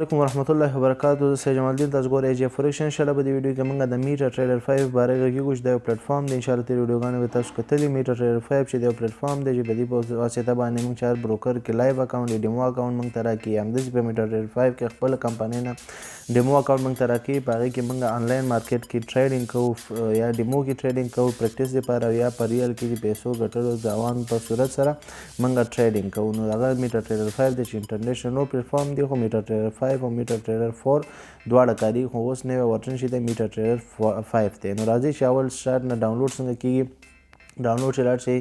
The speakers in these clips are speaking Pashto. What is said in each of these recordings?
علیکم ورحمت الله وبرکاتو. زه سید جمال الدین تاسو ګورئ ایجی فورکس. انشاءالله په دې ویډیو کې موږ د میټر ټریډر 5 باره غږیږو چې دا یو پلیټفارم دی. انشاءالله تېرې ویډیوګانې به تاسو کتلي. میټر ټریډر 5 چې دا یو پلیټفارم دی چې په دې په واسطه باندې موږ چې هر بروکر کې لایو اکاونټ یا ډیمو اکاونټ موږ ته راکړي. همداسې په میټر ټریډر 5 کې خپله کمپنۍ نه ډیمو اکاونټ موږ ته راکړي. په هغې کې موږ آنلاین مارکیټ کې ټریډینګ کوو یا ډیمو کې ټریډینګ کوو پریکټس لپاره یا په ریل کې پیسو ګټلو د عوام په صورت سره موږ ټریډینګ کوو. نو هغه میټر ټریډر 5 دی چې انټرنیشنل پلیټفارم دی. خو میټر ټریډر 5 او میټر ټریډر 4 دواړه کاري. خو اوس نوی ورژن چې دی میټر ټریډر 5 دی. نو راځئ چې اول سټارټ نه ډاونلوډ څنګه کېږي. ډاونلوډ چې لاړ شئ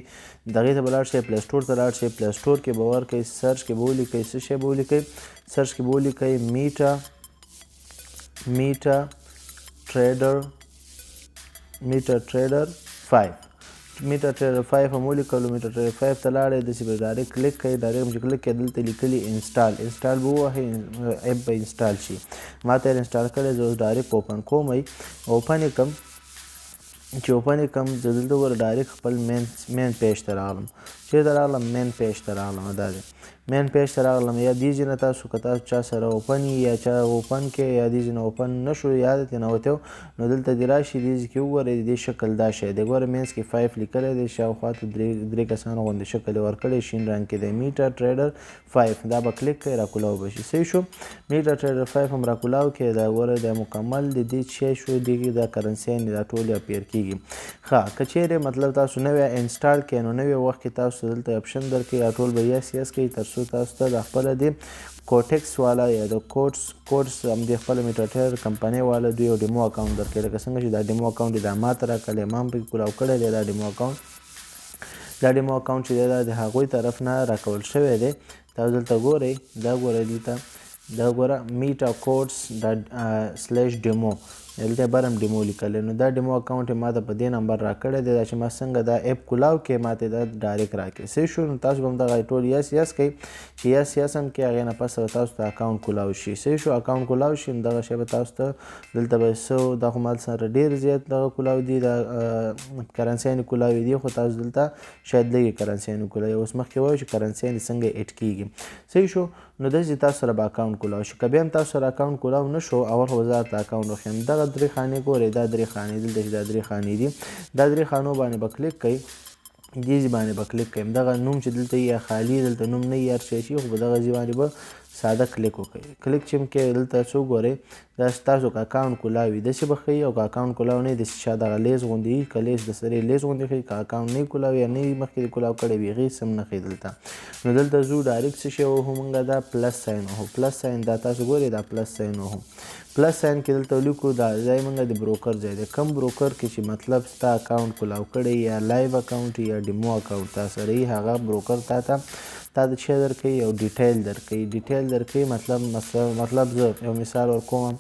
دغې ته به لاړ شئ پلی سټور ته لاړ شئ. پلی سټور کې به ورکئ سرچ کې به ولیکئ څه شی به ولیکئ. سرچ کې به ولیکئ میټر ټریډر 5. میټر ټریډر 5 هم ولیکلو. میټر ټریډر 5 ته لاړئ داسې به ډایرکټ کلیک کوئ. ډایرکټ چې کلیک کوئ دلته لیکلي انسټال به ووهئ اپ به انسټال شي. ما ته یې انسټال کړی. زه اوس ډایرکټ اوپن کوم. اوپن یې کړم. چې اوپن یې کړم زه دلته ګوره ډایرکټ خپل مین پیج ته راغلم. چېرته راغلم؟ مین پیج ته راغلم. دا دی مین پیج ته راغلم. یا دې ځای نه تاسو که تاسو چا سره اوپن یا چا اوپن کې یا دې ځای نه اوپن نه شو یا د ترې نه وتی نو دلته دې راشي دې ځای کې وګورئ د دې شکل دا شی دی. ګوره مینځ کې 5 لیکلی دی. شاوخوا ته درې کسانو غوندې شکل یې ورکړی شین رنګ کې دی. میټر ټریډر 5 دا به کلیک کوئ راکولاو به شي. صحیح شو. میټر ټریډر 5 هم راکولاو کې دا ګوره دا مکمل د دې شی شو. دې دا کرنسیانې دا ټول اپیر کېږي. ښه که چیرې مطلب تاسو نوی انسټال کړئ نو نوی وخت کې تاسو دلته اپشن درکوي دا ټول به یس کوئ تر څو تاسو ته د خپله د کوټکس والا یا د کوډس همدې خپله میټر ټریډر کمپنۍ والا دوی یو ډیمو اکاونټ درکوي. لکه څنګه چې دا ډیمو اکاونټ یې دا ما ته راکړی ما هم پکې کولاو کړی دی. دا ډیمو اکاونټ چې دی دا د هغوی طرف نه راکول شوی دی. تاسو دلته ګورئ دا ګورئ دلته دا ګوره میټا کوډس /ډیمو دلته برم ډیمو لیکلی. نو دا ډیمو اکاونټ یې ما ته په دې نمبر راکړی دی. دا چې ما څنګه دا اپ کولاو کې ما ته دا ډایرکټ راکړي. صحیح شو. نو تاسو به هم دغه ټول یس کوئ چې یس هم کې هغې نه پس به تاسو ته اکاونټ کولاو شي. صحیح شو. اکاونټ کولاو شي نو دغه شی به تاسو ته دلته به څه دا خو مال سره ډېر زیات دغه کولاو دي دا کرنسیانې کولاوې دي. خو تاسو دلته شاید لږې کرنسیانې کولاوي. اوس مخکې وایو چې کرنسیانې څنګه ایډ کېږي. صحیح شو. نو داسې تاسو سره به اکاونټ کولاو شي. که بیا هم تاسو سره اکاونټ کولاو نه شو اول خو به زه درته اکاونټ وښیم. دغه درې خانې ګورئ دا درې خانې دلته چې دا درې خانې دي دا درې خانو باندې به کلیک کوئ. دې ځای باندې به کلیک کوئ. دغه نوم چې دلته یا خالي دلته نوم نه هر شی شي خو په دغه ځای باندې به ساده کلیک وکړئ. کلیک چې هم کوئ دلته څه وګورئ دا ستاسو که اکاونټ کولاو وي داسې به ښیي او که اکاونټ کولاو نه وي داسې شا دغه لیز غوندې وي. که لیز د سرې لیز غوندې ښیي. که اکاونټ نه وي کولاو یا نه وي مخکې د کولاو کړی وي هغې څه هم نه ښیي دلته. نو دلته ځو ډایرکټ څه شی وهو موږ دا پلس ساین وهو. پلس ساین دا تاسو ګورئ دا پلس ساین وهو. پلس ساین کې دلته ولیکو دا ځای موږ د بروکر ځای دی. کم بروکر کې چې مطلب ستا اکاونټ کولاو کړی یا لایو اکاونټ یا ډیمو اکاونټ تا سره وي هغه بروکر تا ته د څه درکوي یو ډیټیل درکوي. مطلب زه یو مثال ورکوم.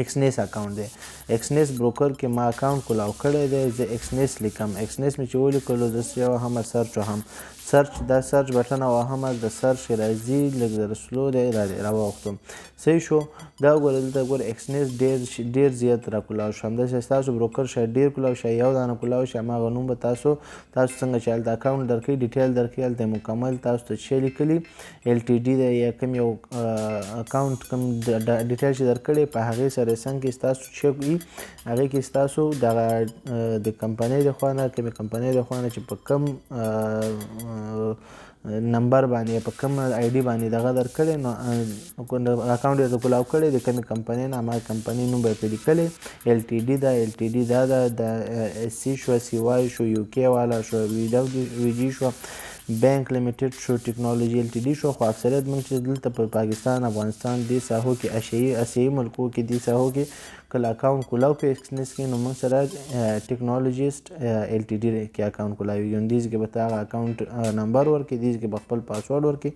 ایکسنیس اکاونټ دی. ایکسنیس بروکر کې ما اکاونټ کولاو کړی دی. زه ایکسنیس لیکم. ایکسنیس مې چې ولیکلو داسې وهمه سرچ وهم. دا سرچ بټن وهمه د سرچ راځي لږ زره سلو دی راوغوښتم. صحیح شو. دا وګوره دلته ګوره ایکسنیس ډېر زیات راکولاو شو. همداسې ستاسو بروکر شاید ډېر کولاو شي یو دانه کولاو شي هماغه نوم به تاسو څنګه چې هلته اکاونټ درکوي ډیټیل درکوي هلته مکمل تاسو ته څه لیکلي LTD دی یا کوم یو اکاونټ کوم ډیټیل چې درکړی په هغې سره څنګ کې ستاسو چې وي هغې کې ستاسو دغه د کمپنۍ د خوا نه کومې کمپنۍ د خوا نه چې په کوم نمبر باندې په کوم آی ډي باندې دغه درکړی نو اکاونټ یې کولاو کړی د کومې کمپنۍ نه هماغه کمپنۍ نوم به یې پرې لیکلی. LTD دا د SC شو CY شو UK والا شو VG شو بینک لیمیټډ شو ټیکنالوژي LTD شو. خو اکثریت موږ چې دلته په پاکستان افغانستان دې ساحو کې اسیایي ملکو کې دې ساحو کې کله اکاونټ کولاو په ایکسنیس کې نو موږ سره ټیکنالوژیسټ LTD کې اکاونټ کولاوي. دې کې به ته هغه اکاونټ نمبر ورکړي. دې کې به خپل پاسورډ ورکړي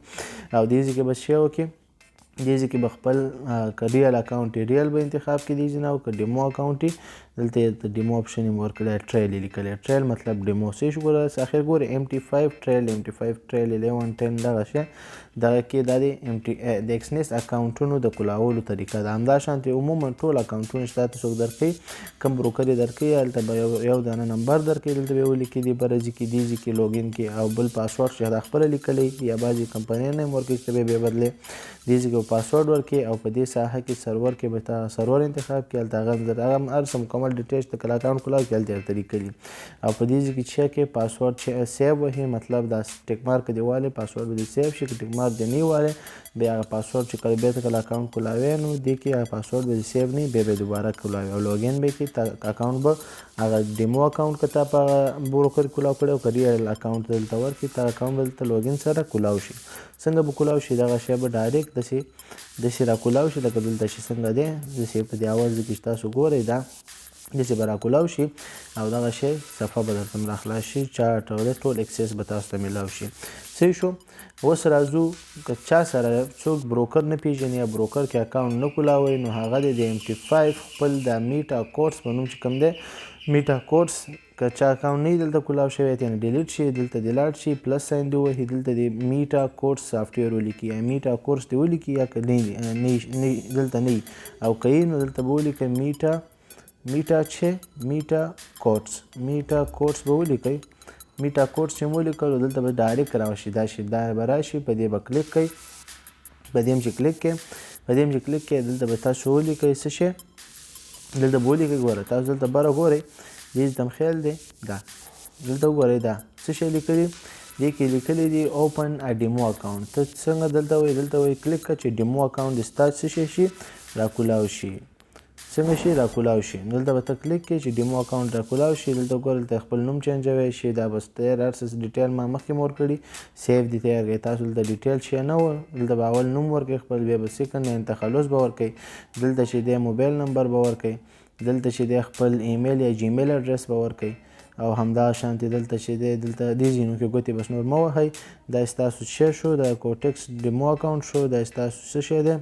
او دې کې به شی وکړي. دې کې به خپل که ریل اکاونټ یې ریل به انتخاب کړي. دې نه او که ډیمو اکاونټ یې دلته د ډیمو اپشن یې ورکړی ټریل یې لیکلی. ټریل مطلب ډیمو. صحیح شو. ګوره اخر ګوره MT5 ټریل 11 10 دغه شی دغه کې دا د ایکسنیس اکاونټونو د کولاولو طریقه ده. همدا شانتې عموما ټول اکاونټونه چې تاته څوک درکوي کوم بروکر یې درکوي هلته به یو دانه نمبر درکوي. دلته به یې ولیکي دې بره ځي کې دې ځي کې لوګین کې او بل پاسورډ چې دا خپله لیکلی یا بعضې کمپنۍ نه هم ورکوي چې ته به یې بدلې. دې ځای کې پاسورډ ورکړي او په دې ساحه کې سرور کې به تا سرور انتخاب کړي، هلته هغه هر څه مکمل ډیټیلز د کله اکاونټ کولاو کې هلته درته لیکلي او په دې ځای کې چې کې پاسورډ سیو وهي، مطلب دا ټیک مارک دې والی پاسورډ به دې سیو شي، که ټیک مارک دې نه والی بیا هغه پاسورډ چې کله بیا ته کله اکاونټ کولاوی نو دې کې هغه پاسورډ به دې سیو نه وي، بیا به یې دوباره کولاوي او لوګین به کړي. اکاونټ به هغه ډیمو اکاونټ که تا په هغه بروکر کولاو کړی او که ریل اکاونټ دلته ورکړي تا اکاونټ به دلته لوګین سره کولاو شي. څنګه به کولاو شي دغه شی به ډایرکټ داسې راکولاو شي لکه دلته چې څنګه دی داسې په دې اول ځای کې چې تاسو ګورئ دا داسې به راکولاو شي او دغه شی صفحه به درته راخلاص شي، چارټ او ټول اکسس به تاسو ته میلاو شي. صحیح شو. اوس راځو که چا سره څوک بروکر نه پیژني یا بروکر کې اکاونټ نه کولاوی نو هغه د MT5 خپل د میټا کورس په نوم چې کوم دی میټا کورس که چا اکاونټ نه دلته کولاو شوی ته ډیلیټ شي، دلته دې لاړ شي پلس ساین دې ووهي، دلته دې میټا کورس سافټویر ولیکي یا میټا کورس دې ولیکي یا که نه دلته نه او که یې نو دلته به ولیکئ میټا کورس به ولیکئ. میټا کورس چې مو ولیکلو دلته به ډایرکټ راشي، دا به راشي په دې به کلیک کوئ، په دې هم چې کلیک کوئ دلته به تاسو ولیکئ څه شی دلته به ولیکئ. ګوره تاسو دلته بره ګورئ دې ته خیال دی دا دلته وګورئ دا څه شی لیکلي دې کې لیکلي دي اوپن ا ډیمو اکاونټ. ته څنګه دلته وایي کلیک کړه چې ډیمو اکاونټ دې ستا څه شي راکولاو شي، څنګه شي راکولاو شي. دلته به ته کلیک کړې چې ډیمو اکاونټ راکولاو شي، دلته وګورئ دلته خپل نوم چینجوی شي، دا بس تیار هر څه ډیټیل ما مخکې مو ورکړي سیف دي تیار کړئ. تاسو دلته ډیټیل شی نه و، دلته به اول نوم ورکړئ خپل، بیا به سیکنډ یا تخلص به ورکړئ، دلته چې دی موبایل نمبر به ورکړئ، دلته چې دی خپل ایمیل یا جیمیل اډرس به ورکړئ او همدا شانتې دلته چې دی دلته دې ځینو کې ګوتې بس نور مه وهئ. دا ستاسو څه شو د کوټکس ډیمو اکاونټ شو، دا ستاسو څه شی دی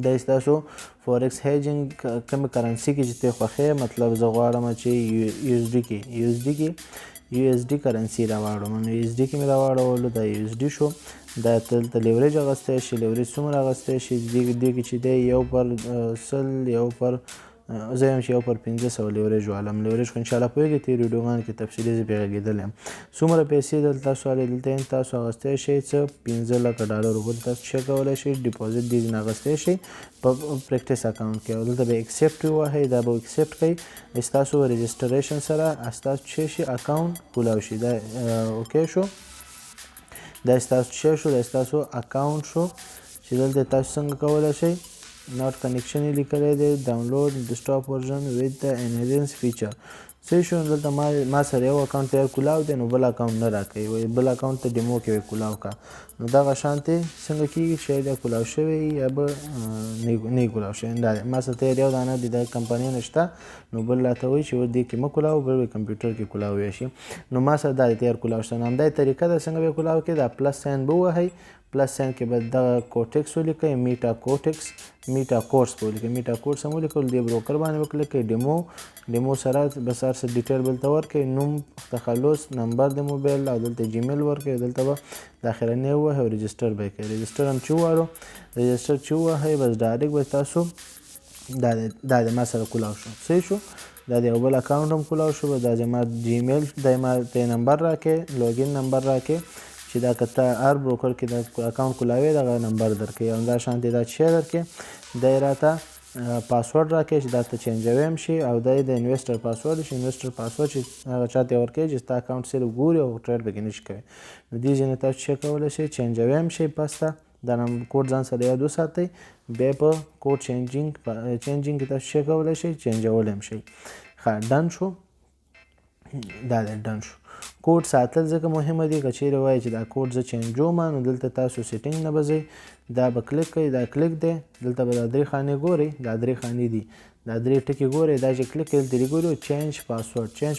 دا ستاسو فورکس هیجنګ کومه کرنسي کې چې ته خوښې، مطلب زه غواړم چې یو اس ډي کرنسي راواړم نو یو اس ډي کې مې راواړولو دا یو اس ډي شو. دا دلته لیوریج اغوستی شي، لیوریج څومره اغوستی شي دې کې چې دی 1/100 زه یم چې 1/500 لیوریج والم. لیوریج خو انشاءالله پوهېږئ تېرو ویډیوګانو کې تفصیلي زه پرې غږېدلی یم. څومره پیسې دلته تاسو دلته تاسو اغوستی شئ څه $15,00,000 اوبه تاسو څه کولی شئ ډیپوزټ دې نه اغوستی شئ په پریکټس اکاونټ کې او دلته به ایکسپټ ووهئ، دا به ایکسپټ کوئ، ستاسو رجسټریشن سره ستاسو څه شي اکاونټ کولاو شي. دا اوکې شو، دا ستاسو څه شو دا ستاسو اکاونټ شو چې دلته تاسو څنګه کولی شئ not connection لیکلی دی ډاونلوډ ډیسکټاپ ورژن with the enhance feature. صحیح شو. دلته ما سره یو اکاونټ تیار کولاو دی نو بل اکاونټ نه راکوي، وایي بل اکاونټ ته ډیمو کې وایي کولاو کا، نو دغه شانتې څنګه کېږي شاید یا کولاو شوی یا به نه کولاو شوی. دا ما سره تیار یو دانه د کمپنۍ نه شته نو بل راته وایي چې دې کې مه کولاو، بل به کمپیوټر کې کولاو شي. نو ما سره دا تیار کولاو شته. نو همدای طریقه ده څنګه به کولاو کې دا پلس ساین به ووهئ، پلس ساین کې به دغه کوټکس ولیکئ، میټا کورس به ولیکئ، میټا کورس هم ولیکل، دې بروکر باندې وکلیک کړئ، ډیمو سره بس هر څه ډیټیل بلته ورکړئ، نوم تخلص نمبر د موبایل او دلته جیمیل ورکړئ، دلته به د اخرنی ووهئ او رجسټر به یې کړئ. رجسټر هم چې ووهلو رجسټر چې ووهئ بس ډایرکټ به تاسو دا د ما سره کولاو شو. صحیح شو. دا د یو بل اکاونټ هم کولاو شو، دا زما جیمیل دا ما ته نمبر راکړئ، لوګین نمبر راکړئ چې دا که ته هر بروکر کې د اکاونټ کولاوې دغه نمبر درکوي او دا شانتې دا شی درکوي، دا یې راته پاسورډ راکوي چې دا ته چینجوی هم شي او دا یې د انویسټر پاسورډ شي. انویسټر پاسورډ چې هغه چا ته یې ورکوي چې ستا اکاونټ صرف ګوري او ټریډ پکې نه شي کوی، نو دې ځای نه تاسو څه کولی شئ چینجوی هم شئ پسته دا کوډ ځان سره یاد وساتئ، بیا په کوډ چینجینګ کې تاسو څه کولی شئ چینجولی هم شئ. ښه ډن شو، دا دی ډن شو. کوډ ساتل ځکه مهمه دي که چیرې وایي چې دا کوډ زه چینجوم نو دلته تاسو سیټینګ نه به ځئ، دا به کلیک کوئ، دا کلیک دی، دلته به دا 3 خانې ګورئ، دا 3 خانې دي، دا 3 ټکي ګورئ، دا چې کلیک کوئ دلته ګورئ چینج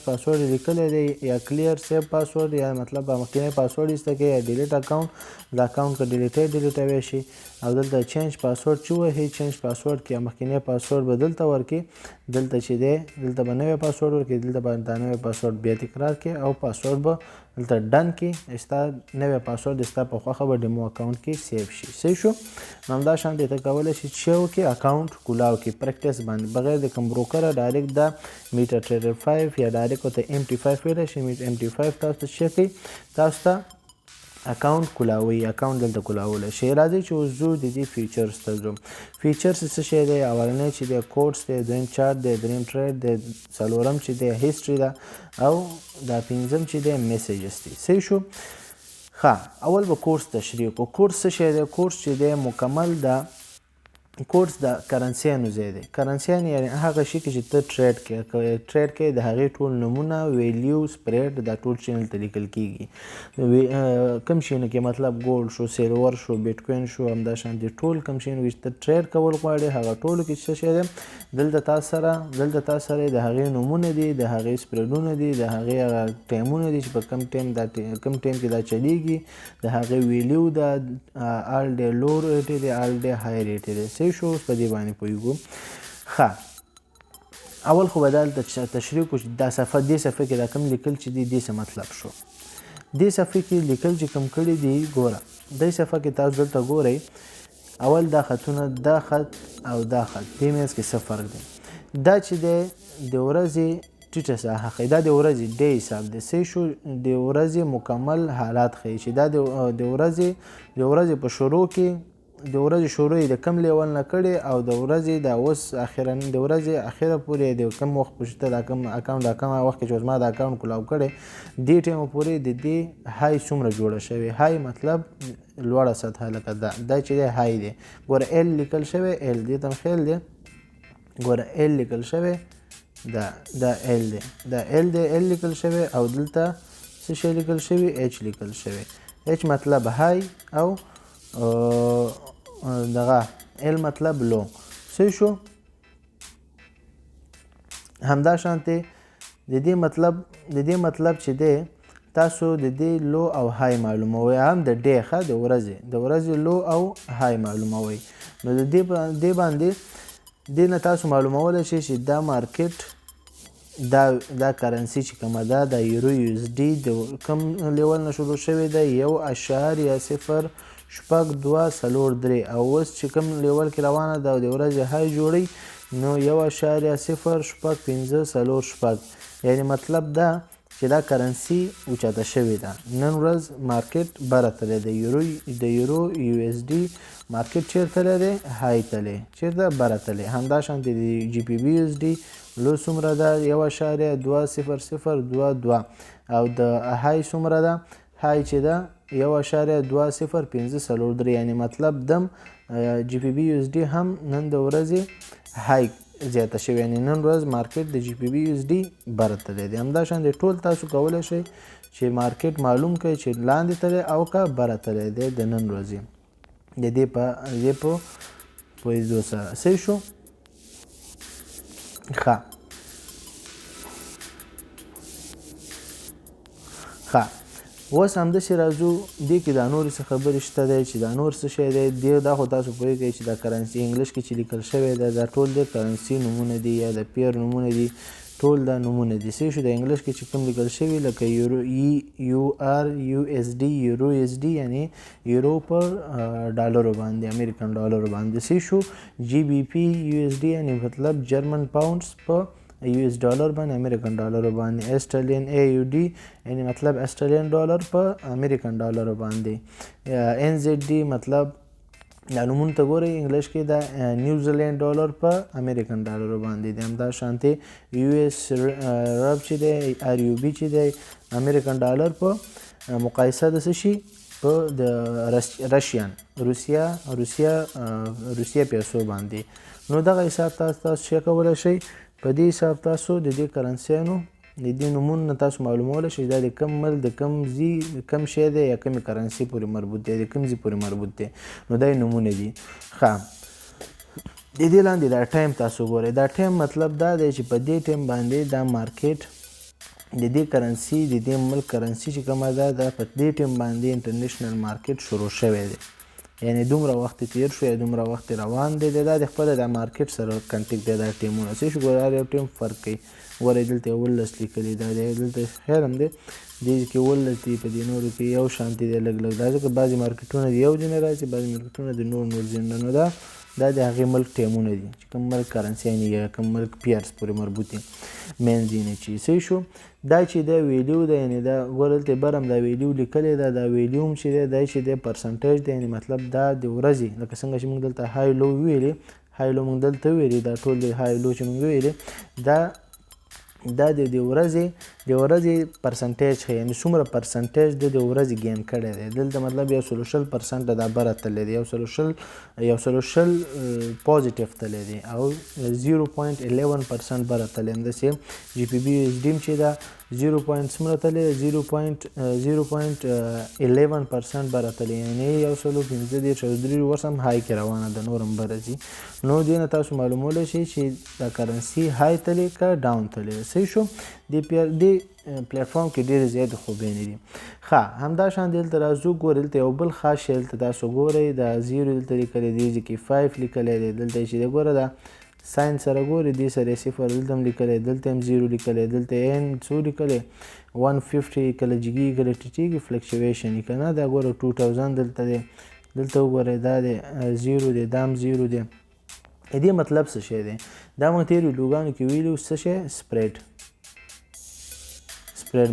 پاسورډ لیکلی دی یا کلیر سیو پاسورډ یا مطلب مخکینی پاسورډ ایسته کړئ یا ډیلیټ اکاونټ، دا اکاونټ که ډیلیټوی شي او دلته چینج پاسورډ چې ووهئ چینج پاسورډ کې مخکینی پاسورډ به دلته ورکړي، دلته چې دی دلته به نوی پاسورډ ورکړي، دلته به دا نوی پاسورډ بیا تکرار کړي او پاسورډ به دلته ډن کې ستا نوی پاسورډ ستا په خوښه به ډیمو اکاونټ کې سیو شي. صحیح شو. نو همدا شانتې ته کولی شي چې وکړې اکاونټ کولاو کې پریکټس باندې بغیر د کوم بروکره ډایرکټ دا میټا ټریډر 5 یا ډایرکټ ورته MT5 ویلی شي. MT5 تاسو ته څه کوي تاسو ته اکاونټ کولاوي اکاونټ دلته کولاولی شي. راځئ چې اوس ځو د دې فیچرز ته ځو. فیچرز څه شی دی؟ اولنی چې دی کوډس دی، دویم چارت دی، دریم ټریډ دی، څلورم چې دی هیسټري ده او دا پنځم چې دی میسیجز دي. صحیح شو؟ ښه، اول به کورس تشریح کړو. کورس څه شی دی؟ کورس چې دی مکمل ده کورس د کرنسیانو ځای دی. کرنسیان یعنې هغه شي کې چې ته ټریډ کوې د هغې ټول نومونه، ویلیو، سپریډ دا ټول چینل ته لیکل کېږي. کوم شیونه کې مطلب ګولډ شو، سیلور شو، بیټکوین شو، همداشانتې ټول کوم شیونه چې ته ټریډ کول غواړې هغه ټولو کې څه شی دی دلته تا سره د هغې نومونه دي، د هغې سپریډونه دي، د هغې هغه ټایمونه دي چې په کوم ټایم کې دا چلیږي، د هغې ویلیو ده، آل ډے لو ریټې دی، آل ډے های ریټې دی. صحیح شو؟ اوس په دې باندې پوهېږو. ښه، اول خو به دلته تشریح کړو چې دا صفحه دې صفحې کې دا کوم لیکل چې دي دې څه مطلب شو. دې صفحې کې لیکل چې کوم کړي دي ګوره دې صفحه کې تاسو دلته ګورئ اول دا خطونه، دا خط او دا خط دې منځ کې څه فرق دی؟ دا چې دی د ورځې ټیټه ساحه ښیي، دا د ورځې ډے حساب دی. صحیح شو؟ د ورځې مکمل حالات ښیي چې دا د ورځې په شروع کې د ورځې شروع یې د کم لیول نه کړې او د ورځې د اوس د ورځې اخره پورې د کم وخت پورې ته دا کم اکاونټ دا کم وخت کې چې ما دا اکاونټ کولاو کړی دې ټایمه پورې د دې های څومره جوړه شوې. های مطلب لوړه سطحه، لکه دا چې دی های دی. ګوره ایل لیکل شوی، ایل دې ته خیال دی، ګوره ایل لیکل شوی، دا ایل دی، دا ایل دی، ایل لیکل شوی او دلته څه شی لیکل شوی؟ ایچ لیکل شوی. ایچ مطلب های او دغه ایل مطلب لو. صحیح شو؟ همداشانتې د دې مطلب چې دی تاسو د دې لو او های معلوموئ، هم د ډے ښه د ورځې لو او های معلوموئ. نو د دې باندې دې نه تاسو معلومولی شئ چې دا مارکیټ دا کرنسي چې کومه ده د یورو یو اس ډي د کوم لیول نه شروع شوې ده 1.06243 او اوس چې کوم لیول کې روانه ده او د ورځې های جوړی نو 1.05546 یعنی مطلب ده چې دا کرنسي اوچته شوې ده. نن ورځ مارکیټ بره تللی دی، د یورو یو اس ډي مارکیټ چیرته تللی دی؟ های تللی، چیرته؟ بره تللی. همداشانتې د جی پی بي یو اس ډي لو څومره ده؟ 1.20022 او د های څومره ده؟ های چې ده 1.2053 یعنی مطلب دم جی پی بي یو اس ډي هم نن د ورځې های زیاته شوې، یعنی نن ورځ مارکیټ د جی پی بي یو اس ډي بره تللی دی. همداشان د ټول تاسو کولی شئ چې مارکیټ معلوم کړئ چې لاندې تللی او که بره تللی دی د نن ورځې د دې په پوهېدو سره. صحیح شو؟ ښه اوس همداسې راځو دې کې دا نورې څه خبرې شته دی چې دا نور څه شی دی دا خو تاسو پوهېږئ چې دا کرنسي انګلیش کې چې لیکل شوی دی دا ټول د کرنسي نومونه دي یا د پیر نومونه دي، ټول دا نومونه دي. صحیح شو؟ د انګلیش کې چې کوم لیکل شوي لکه یو آر یو اس ډي یورو اس ډي یعنی یورو پر ډالرو باندې، امریکن ډالرو باندې. صحیح شو؟ جی بي پي یو اس ډي یعنی مطلب جرمن پاونډس په یو اس ډالر باندې، امریکن ډالرو باندې. اسټرلین اے یو ډي یعنی مطلب اسټرلین ډالر په امریکن ډالرو باندې. ان زد ډي مطلب دا نومونه ته ګورئ انګلیش کې دا نیوزیلینډ ډالر په امریکن ډالرو باندې دی. همداشانتې یو اس رب چې دی آر یو بي چې دی امریکن ډالر په مقایسه د څه شي په د روسیا پیسو باندې. نو دغه حساب تاسو چیک کولی شئ. په دې حساب تاسو د دې کرنسیانو د دې نومونه تاسو معلومولی شئ دا د کوم ملک د کوم ځي کوم شی دی یا کومې کرنسي پورې مربوط دی، د کوم ځي پورې مربوط دی، نو دا یې نومونه دي. ښه، د دې لاندې دا ټایم تاسو ګورئ. دا ټایم مطلب دا دی چې په دې ټایم باندې دا مارکیټ د دې کرنسي د دې ملک کرنسي چې کومه ده دا په دې ټایم باندې انټرنیشنل مارکیټ شروع شوی دی، یعنی دومره وخت تیر شو یا دومره وخت روان دی. دا د خپله د مارکیټ سره کنټیکټ دی دا ټیمونه. صحیح شو؟ ګوره هر یو ټیم فرق کوي. ګوره دلته 19 لیکلي دا دی، دلته خیر هم دی دې کې 19 دي، په دې نورو کې یو شانتي دی لږ دا ځکه بعضې مارکیټونه د یو ځای نه راځي، بعضې مارکیټونه د نور ځای نه. نو دا دا د هغې ملک ټایمونه دي چې کوم ملک کرنسیانې یا کوم ملک پیرس پورې مربوط دي مین ځینې چې صحیح شو. دا چې دا ویلیو ده یعنې دا ګوره دلته بر هم دا ویلیو لیکلی ده دا ویلیو هم چې دی دا چې دی پرسنټیج دی یعنې مطلب دا د ورځې لکه څنګه چې موږ دلته های لو ویلې های لو موږ دلته ویلې دا ټول د های لو چې موږ ویلې دا د ورځې پرسنټیج ښیي یعنې څومره پرسنټیج د ورځې گین کړی دی دلته مطلب 1.0% دا بره تللی دی 1.0 پازیټیو تللی دی او 0.11% بره تللی همداسې جی پی بي یو ایس ډي هم چې دا 0.څومره تللی 0.11% بره تللی یعنې 115 او 3 ورس هم های کې روانه ده نور هم بره ځي. نو دې نه تاسو معلومولی شئ چې دا کرنسي های تللی که ډاون تللی صحیح شو. دې پلیټفارم کې ډېرې زیاتې خوبیانې دي. ښه همدا شان دلته راځو ګورئ دلته یو بل خاص شی دلته تاسو ګورئ دا 0 دلته لیکلی دی کې 5 لیکلی دی دلته چې دی ګوره دا ساین سره ګورئ دې سره یې 0 دلته هم لیکلی دلته هم 0 لیکلی دلته n څو لیکلی 150 کله جګي کله ټیټېږي فلکچویشن یې که نه دا ګوره 2000 دلته دی دلته وګورئ دا دی 0 دی دا هم 0 دی. دې مطلب څه شی دی دا موږ تېرو ویډیوګانو کې ویلو څه شی سپریډ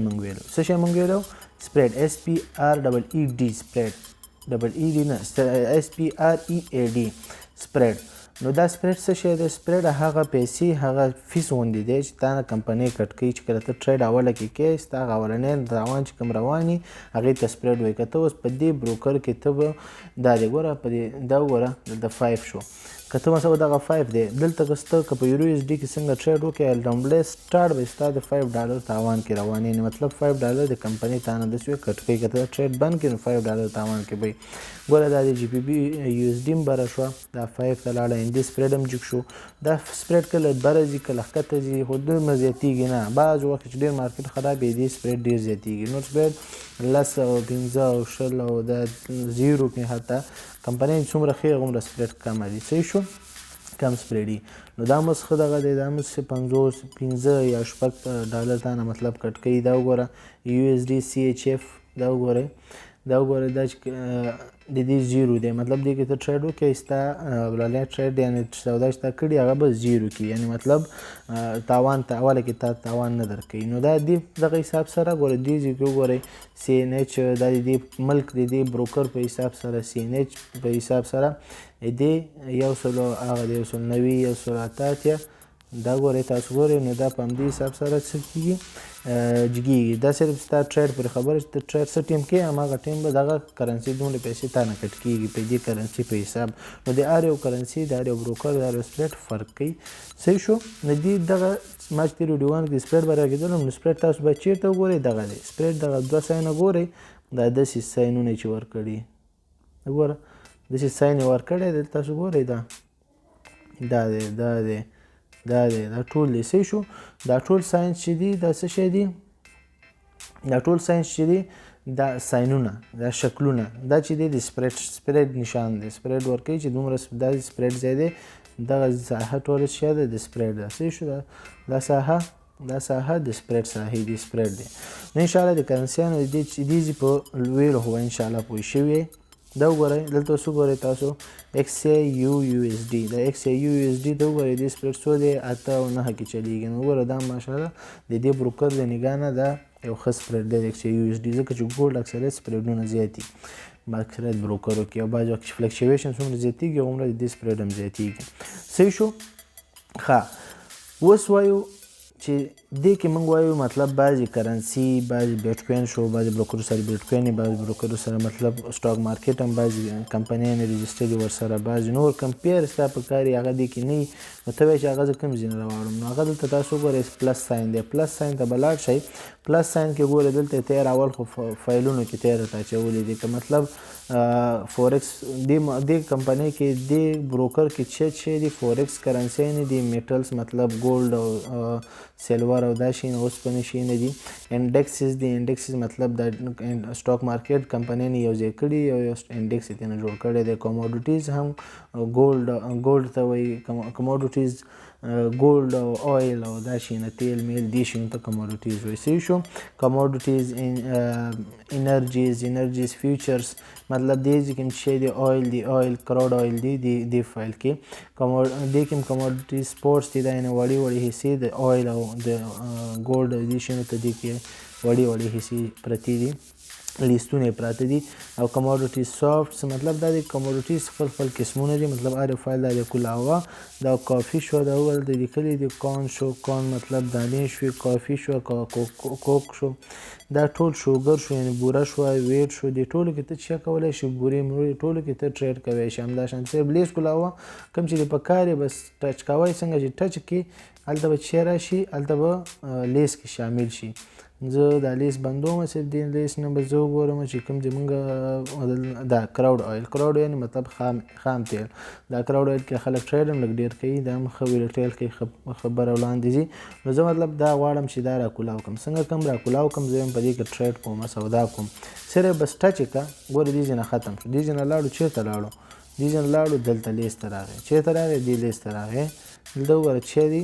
موږ ویلو څه شی موږ ویلو سپریډ SPREED سپریډ ED نه SPREAD سپریډ. نو دا سپریډ څه شی دی سپریډ هغه پیسې هغه فیس غوندې دی چې تا نه کمپنۍ کټ کوي چې کله ته ټریډ اوله کې کوې ستا هغه اولنی روان چې کوم روان وي هغې ته سپریډ وایي. که ته اوس په دې بروکر کې ته به دا دی ګوره په دې دا وګوره دلته 5 شو که ته مثلا دغه 5 دی دلته که ته که په یورو ایس ډي کې څنګه ټریډ وکړې لومړی سټارټ به ستا د $5 تاوان کې روان یعنې مطلب $5 د کمپنۍ تا نه داسې کټ کوي که ته ټریډ بند کړې نو $5 تاوان کې به وي. ګوره دا د جي پی بي یو ایس ډي هم بره شوه دا 5 ته لاړه هندي سپریډ هم جګ شو. دا سپریډ کله بره ځي کله ښکته ځي خو دومره زیاتېږي نه بعض وخت چې ډېر مارکیټ خراب وي دې سپریډ ډېر زیاتېږي. نور سپریډ 10 او 15 او 20 او د 0 کې حتی کمپنۍ څومره ښې هغومره سپریډ کمه دي صحیح شو کم سپریډي. نو دا مس ښه دغه دی دا مس 15 یا $6 تا نه مطلب کټ کوي. دا وګوره یو ایس ډي CHF دا وګورئ دا چې د دې 0 دی مطلب دې کې ته ټریډ وکړې ستا لومړی ټریډ یعنې سودا چې تا کړي هغه به 0 کې یعنې مطلب تاوان ته اوله کې تا تاوان نه درکوي. نو دا دغه حساب سره ګوره دې ځای کې وګورئ CNH دا د دې ملک د دې بروکر په حساب سره CNH په حساب سره دې 190 188 دا ګورئ تاسو ګورئ نو دا په همدې حساب سره څه کېږي جګېږي. دا صرف ستا ټریډ پورې خبره چې ته ټریډ څه ټیم کې هماغه ټیم به دغه کرنسي دومره پیسې تا نه کټ کېږي په دې کرنسي په حساب. نو د هر یو کرنسي د هر یو بروکر د هر یو سپریډ فرق کوي صحیح شو. نو دې دغه ما چې تېرو ویډیوګانو کې سپریډ به راکېدلو نو سپریډ تاسو به چېرته وګورئ دغه دی سپریډ دغه 2 ساینه ګورئ دا داسې ساینونه چې ورکړي وګوره داسې ساین یې ورکړی دی تاسو ګورئ دا ټول دی صحیح شو. دا ټول ساینس چې دي دا څه شی دي دا ټول ساینس چې دي دا ساینونه دا شکلونه دا چې دی د سپریډ نشان دی سپریډ ورکوي چې دومره دا سپریډ ځای دی دغه ساحه ټوله څه ده د سپریډ ده صحیح شو. دا ساحه د سپریډ ساحې دی سپریډ دی. نو انشاءالله د کرنسیانو دې په ویلو خو انشاءالله پوه شوي. دا وګورئ دلته اوس وګورئ تاسو XAUUSD دا XAUUSD دا وګورئ دې سپریډ څو دی 8 او 9 کې چلیږي. نو وګوره دا ماشاءالله د دې بروکر د نګاه نه دا یو ښه سپریډ دی XAUUSD ځکه چې ګولډ اکثریت سپریډونه زیات دي اکثریت بروکرو کې او بعض وخت چې فلکچویشن څومره زیاتېږي هغومره د دې سپریډ هم زیاتېږي صحیح شو. ښه اوس وایو چې دې کې موږ وایو مطلب بعضې کرنسي بعضې بیټکوین شو بعضې بروکرو سره بیټکوین یې بعضې بروکرو سره مطلب سټاک مارکیټ هم بعضې کمپنیانې رجسټر دي ورسره بعضې نور کمپیر ستا په کار یې هغه دې کې نه وي نو ته وایې چې هغه زه کوم ځای نه راواړم نو هغه دلته تاسو وګورئ پلس ساین دی پلس ساین ته به لاړ شئ پلس ساین کې ګورئ دلته تیر اول خو فایلونو کې تیر راته اچولي دي که مطلب فورکس دې کمپنۍ کې دې بروکر کې چې دي فورکس کرنسي نه دي میټلز مطلب ګولډ او سیلور او دا شي نه اوسپنې شي نه دي انډیکسز دي انډیکسز مطلب د سټاک مارکیټ کمپنۍ نه یو ځای کړي یو انډیکس یې نه جوړ کړی دی کوموډیټیز هم ګولډ ته وایي کوموډیټیز ګولډ او اویل او دا شیونه تیل میل دې شیونو ته کموډیټیز وایي. صحیح شو. کموډیټیز انرژیز فیوچرز مطلب دې چې کوم شی دی اویل دی اویل کروډ اویل دی دې فایل کې دې کوم کموډیټیز سپورټس دي دا یعنې وړې وړې حصې د اویل او د ګولډ دې شیونو ته دې کې وړې وړې حصې پرتې دي لیستونه یې پراته دي. او کموډیټیز سافټس مطلب دا د کموډیټیز خپل قسمونه دي مطلب هر فایل دا د کولاوا دا کافي شو دا اول د لیکلي دي کارن شو کارن مطلب دانې شوې کافي شو کوک شو دا ټول شوګر شو یعنې بوره شوه ویټ شو دې ټولو کې ته څه کولی شي بورې مرې ټولو کې ته ټریډ کوی شي. همداشان صرف لیست کولاوا کوم چې د په کار یې بس ټچ کوی څنګه چې ټچ کړي هلته به څه راشي هلته به لیست کې شامل شي. زه دا لیست بندوم صرف دې لیست نه به زه وګورم چې کوم چې موږ دا کراوډ اویل کراوډ یعنې مطلب خام تیل دا کراوډ اویل کې خلک ټریډ هم لږ ډېر کوي دا هم ښه ویلټیل کوي خبره وړاندې ځي. نو زه مطلب دا غواړم چې دا راکولاو کړم څنګه کوم راکولاو کړم زه هم په دې کې ټریډ کوم سودا کوم صرف بس ټچ یې کړه ګوره دې ځای نه ختم شو دې ځای نه لاړو چېرته لاړو دې ځای نه لاړو دلته لیست ته راغی چېرته راغی دې لیست ته راغی دلته وګوره چې دی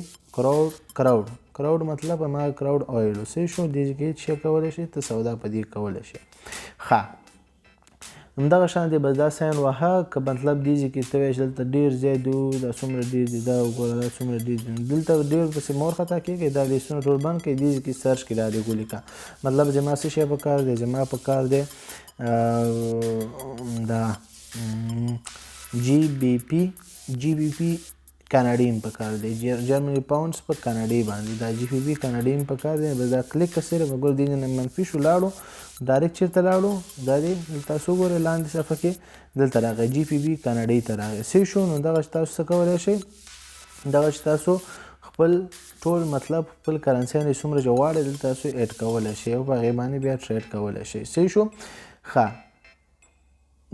کراوډ مطلب ما کراوډ اویل صحیح شو دې کې څه کولی شي ته سودا په دې کولی شي. ښه همدغه شان دی بس دا ساین وهه که مطلب دې کې ته وایې چې دلته ډېر زیات دی دا څومره ډېر دی دا وګوره دا څومره ډېر دی دلته ډېر پسې مه ورخطا کېږئ دا لیستونه ټول بند کړئ دې کې سرچ کړئ دا دې ولیکه مطلب زما څه شی په کار دی زما په کار دی دا جی بی پی کاناډین په کار دی جرمني پاونډس په کاناډي باندې دا جی پی پی کاناډین په کار دی بس دا کلیک که صرف وګوره دې نه منفي شو لاړو ډایرکټ چېرته لاړو دا دی تاسو وګورئ لاندې صفحه کې دلته راغی جی پی پی کاناډي ته راغی صحیح شو. نو دغه چې تاسو څه کولی شئ دغه چې تاسو خپل ټول مطلب خپل کرنسیانې څومره چې غواړئ دلته تاسو ایډ کولی شئ او په هغې باندې بیا ټریډ کولی شئ صحیح شو. ښه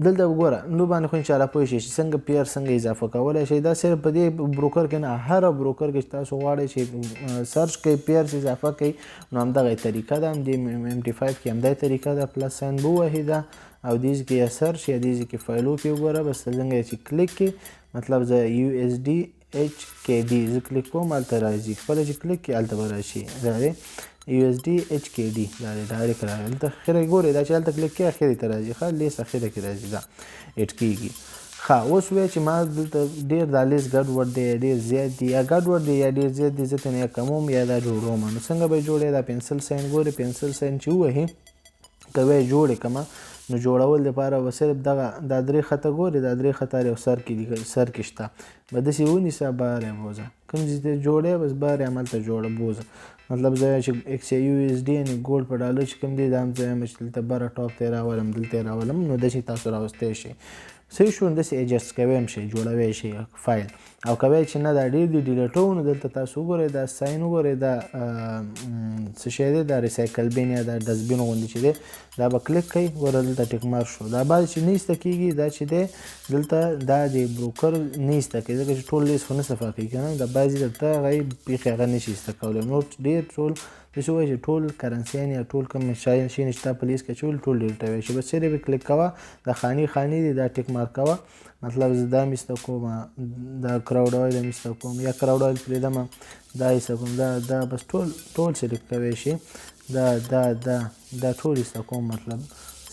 دلته وګوره نو باندې خو انشاءالله پوه شئ چې څنګه پیر څنګه اضافه کولی شئ دا صرف په دې بروکر کې نه هر بروکر کې چې تاسو غواړئ چې سرچ کوئ پیرس اضافه کوئ نو همدغه طریقه ده همدې MT5 کې همدغه طریقه ده پلس ساین به ووهئ ده او دې ځای کې یا سرچ یا دې ځای کې فایلو کې وګوره بس څنګه چې کلیک کړئ مطلب زه USD HKD زه کلیک کوم هلته راځي خپله چې کلیک کړئ هلته به راشي دا دی USD HKD دا دی ډایرکټ راغی دلته اخره ګورئ دا چې هلته کلیک کړئ اخرې ته راځي ښه لیست اخره کې راځي دا ایډ کېږي. ښه اوس وایه چې ما دلته ډېر دا لیست ګډوډ دی یا ډېر زیات دی یا ګډوډ دی یا ډېر زیات دی زه ترې یا کموم یا دا جوړوم نو څنګه به یې جوړی دا پنسل ساین ګورئ پنسل ساین چې ووهي که به یې جوړې کړمه نو جوړول دپاره به صرف دغه دا درې خطه ګورې دا درې خطه یو سر کې شته به داسې ونیسه بهر یې بوځه کوم ځای ته جوړې بس بهر یې هملته جوړه بوځه مطلب زه چې XAUSD یعنې ګولډ په ډالر چې کوم دی دا هم زه یم چې دلته بره ټاپ ته یې راولم دلته یې راولم نو داسې تاسو راوستی شئ صحیح شو داسې ایجسټ کوی هم شئ جوړوی شئ فایل او که وایئ چې نه دا ډېر دی ډیلیټوو نو دلته تاسو وګورئ دا ساین وګورئ دا څه شی دی دا ریسایکل بین یا دا ډسبین غوندې چې دی دا به کلیک کوئ ګوره دلته ټیک مارک شو دا بعد چې نه ایسته کېږي دا چې دی دلته دا د بروکر نه ایسته کوي ځکه چې ټول لیست خو نه صفا کوي که نه دا بعضې دلته هغه بیخي هغه نه شي ایسته کولی نور ډېر ټول داسې ووایي چې ټول کرنسیان یا ټول کوم شیان چې تا په لیست کې اچولي ټول ډیلیټوی شي بس صرف یې کلیک کوه دا خانې دي دا ټیک مارک کوه مطلب زه دا مې ایسته کوم دا کراوډ اویل هم ایسته کوم یا کراوډ اویل پرېږدم دا ایسته کوم دا بس ټول سلیکټ کوی شي دا ټول ایسته کوم مطلب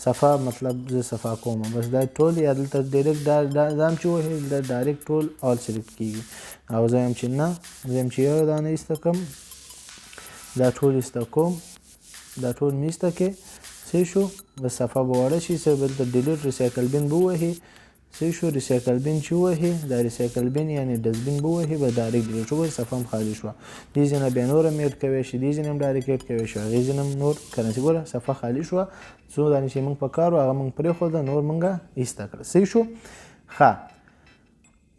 صفحه مطلب زه صفحه کوم بس دا ټول یا دلته ډایرکټ دا هم چې ووهئ دا ډایرکټ ټول آل سلیکټ کېږي او زه یم چې نه زه یم چې یو دانه ایسته کړم دا ټول ایسته کوم دا ټول مې ایسته کړې صحیح شو بس صفحه به وړه شي صرف دلته ډیلیټ ریسایکل بین به ووهئ صحیح شو ریسایکل بین چې ووهئ دا ریسایکل بین یعنې ډسبین به ووهئ به ډایرکټ ډیلیټ وګورئ صفحه هم خالي شوه دې ځای نه بیا نور هم ایډ کوی شي دې ځای نه هم ډایرکټ ایډ کوی شي هغې ځای نه هم نور کرنسي ګوره صفحه خالي شوه څو دانې چې موږ په کار وو هغه موږ پرېښوده نور موږ ایسته کړه صحیح شو. ښه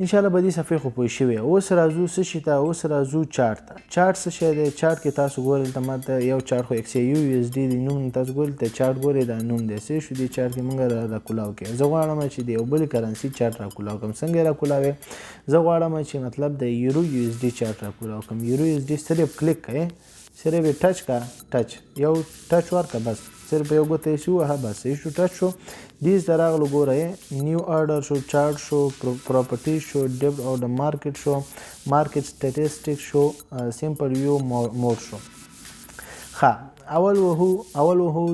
انشاءالله به دې صفحې خو پوه شوې اوس راځو څه شي ته اوس راځو چارټ ته چارټ څه شی دی چارټ کې تاسو ګورئ دلته ماته یو چارټ خو XAUSD دی نوم تاسو ګورئ دلته چارټ ګورئ دا نوم دی صحیح شو دې چارټ کې موږ راکولاو کړئ زه غواړم چې د یو بلې کرنسي چارټ راکولاو کړم څنګه یې راکولاوې زه غواړم چې مطلب د یورو USD چارټ راکولاو کړم یورو USD صرف کلیک کړئ صرف یې ټچ کا ټچ یو ټچ ورکړه بس صرف یو ګوته یې ووهه بس صحیح شو ټچ شو دې ته راغلو ګوره نیو آرډر شو چارټ شو پراپرټیز شو ډیپټ او د مارکیټ شو مارکیټ سټیټسټیک شو سمپل ویو موډ شو ښه اول وهو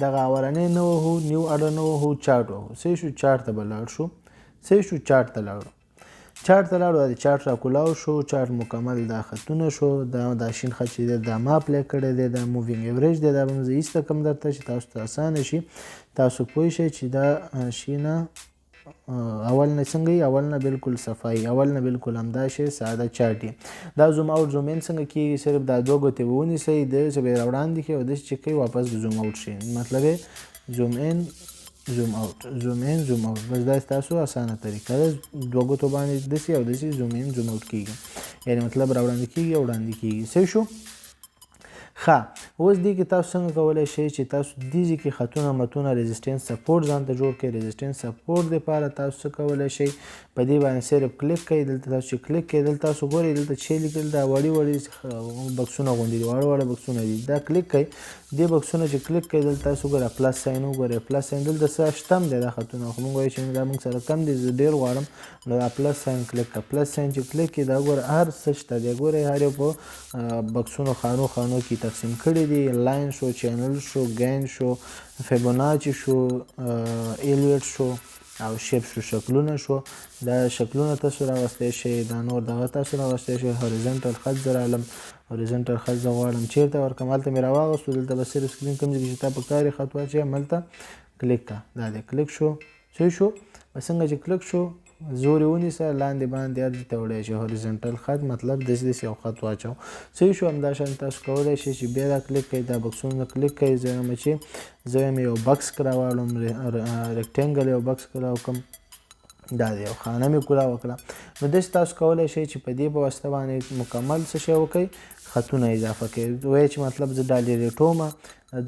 دغه اولنی نه وهو نیو آرډر نه وهو چارټ وهو صحیح شو چارټ ته به لاړ شو صحیح شو چارټ ته لاړو د چارټ راکولاو شو چارټ مکمل دا خطونه شو دا شین خط چې دی دا ما اپلای کړی دی دا مووینګ ایوریج دی دا به مو زه ایسته کړم درته چې تاسو ته اسانه شي تاسو پوه شئ چې دا شي نه اول نه څنګه وي اول نه بالکل صفایي اول نه بالکل همدا شی ساده چارټ دا زوم اوټ زوم ان څنګه کېږي صرف دا دوه ګوتې به ونیسئ داسې به یې راوړاندې کړئ او داسې چې کوي واپس به زوم اوټ شي مطلب یې زوم ان زوم اوټ بس دا ستاسو اسانه طریقه ده دوه ګوتو باندې داسې او داسې زوم ان زوم اوټ کېږي یعنې مطلب راوړاندې کېږي او وړاندې کېږي صحیح شو ښه اوس دې کې تاسو څنګه کولی شئ چې تاسو دې ځای کې خطونه متونه ريزسټنس سپورټ ځان ته جوړ کړئ ريزسټنس سپورټ دپاره تاسو څه کولی شئ په دې باندې صرف کلیک کوئ دلته تاسو چې کلیک کوئ دلته تاسو ګورئ دلته چې لیکل دا وړي بکسونه غوندې دي واړه بکسونه دي دا کلیک کوئ دې بکسونه چې کلیک کوئ دلته تاسو ګوره پلس ساین وګورئ پلس ساین دلته څه شته هم دی دا خطونه خو موږ وایو چې دا موږ سره کم دي زه ډېر غواړم نو دا پلس ساین کلیک کړه پلس ساین چې کلیک کړئ دا ګوره هر څه شته دی ګورئ هر یو په بکسونو خانو کې تقسیم کړي دي لاین شو چینل شو گین شو فیبوناچي شو ایلیوټ شو او شیپ شو شکلونه شو دا شکلونه تاسو راوستی شئ دا نور دغه تاسو راوستی شئ هوریزنټل خط زه رالم هوریزنټل خط زه غواړم چیرته ورکړم هلته مې راواغستو دلته به صرف سکرین کوم ځای کې چې تا په کار یې خط واچوي هملته کلیک کړه دا دی کلیک شو صحیح شو په څنګه چې کلیک شو زور یې ونیسه لاندې باندې هر ځای ته وړی شي هوریزنټل خط مطلب داسې یو خط واچو صحیح شو همدا شان تاسو کولی شئ چې بیا دا کلیک کوئ دا بکسونه کلیک کوئ زه یم چې زه یم یو بکس راواړم ریکټینګل یو بکس راوکړم دا دی یو خانه مې کولاو کړه نو داسې تاسو کولی شئ چې په دې په واسطه باندې مکمل څه شی وکړئ خطونه اضافه کړئ وایي چې مطلب زه ډالریټومه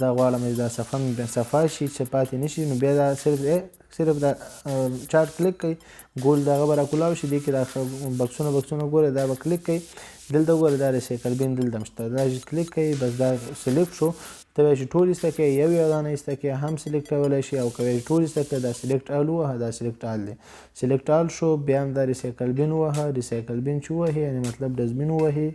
دا غواړم چې دا صفحه مې صفا شي چې پاتې نه شي نو بیا دا صرف دا چارټ کلیک کوئ ګول دغه به راکولاو شي دې کې دا بکسونه ګورئ دا به کلیک کوئ دلته ګورئ دا ریسایکل بین دلته هم شته دا چې کلیک کوئ بس دا سلیکټ شو ته وایي چې ټول ایسته کړئ یو دانه ایسته کړئ هم سلیکټ کولی شي او که وایي ټول ایسته کړئ دا سلیکټ آل ووهه دا سلیکټ آل دی سلیکټ آل شو بیا هم دا ریسایکل بین ووهه ریسایکل بین چې ووهي یعنې مطلب ډسبین ووهي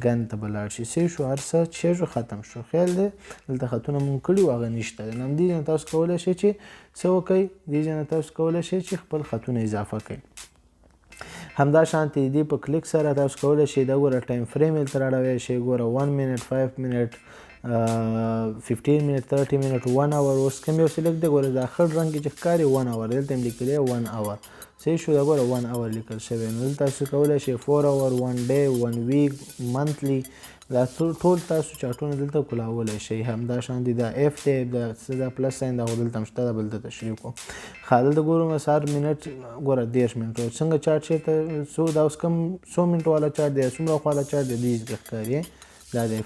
ګن ته به لاړ شي صحیح شو هر څه چې شو ختم شو خیال دی دلته خطونه مونږ کړي وو هغه نشته دی نو همدې ځای نه تاسو کولی شئ چې څه وکئ دې ځای نه تاسو کولی شئ چې خپل خطونه اضافه کړئ همدا شانتې دې په کلیک سره تاسو کولی شئ دا ګوره ټایم فریم یې دلته راړوی شئ ګوره 1 منټ 5 منټ 15 منټ 30 منټ 1 اور اوس کوم یو سلیکټ دی ګوره دا خړ رنګ کې چې ښکاري 1 اور دلته هم لیکلی 1 اور صحیح شو دا ګوره 1 اور لیکل شوی نو دلته تاسو کولی شئ 4 اور 1 ډے 1 ویک منتلی دا ټول تاسو چارټونه دلته کولاولی شئ همدا شانتې دا اف دی دا څه دا پلس ساین دا خو دلته هم شته دا بل ته تشریح کوم ښه دلته ګورو هر منټ ګوره 10 منټو څنګه چارټ چېرته څو دا اوس کوم 100 منټو والا چارټ دی څومره وخت والا چارټ دی دې ځکه ښکاري دا دی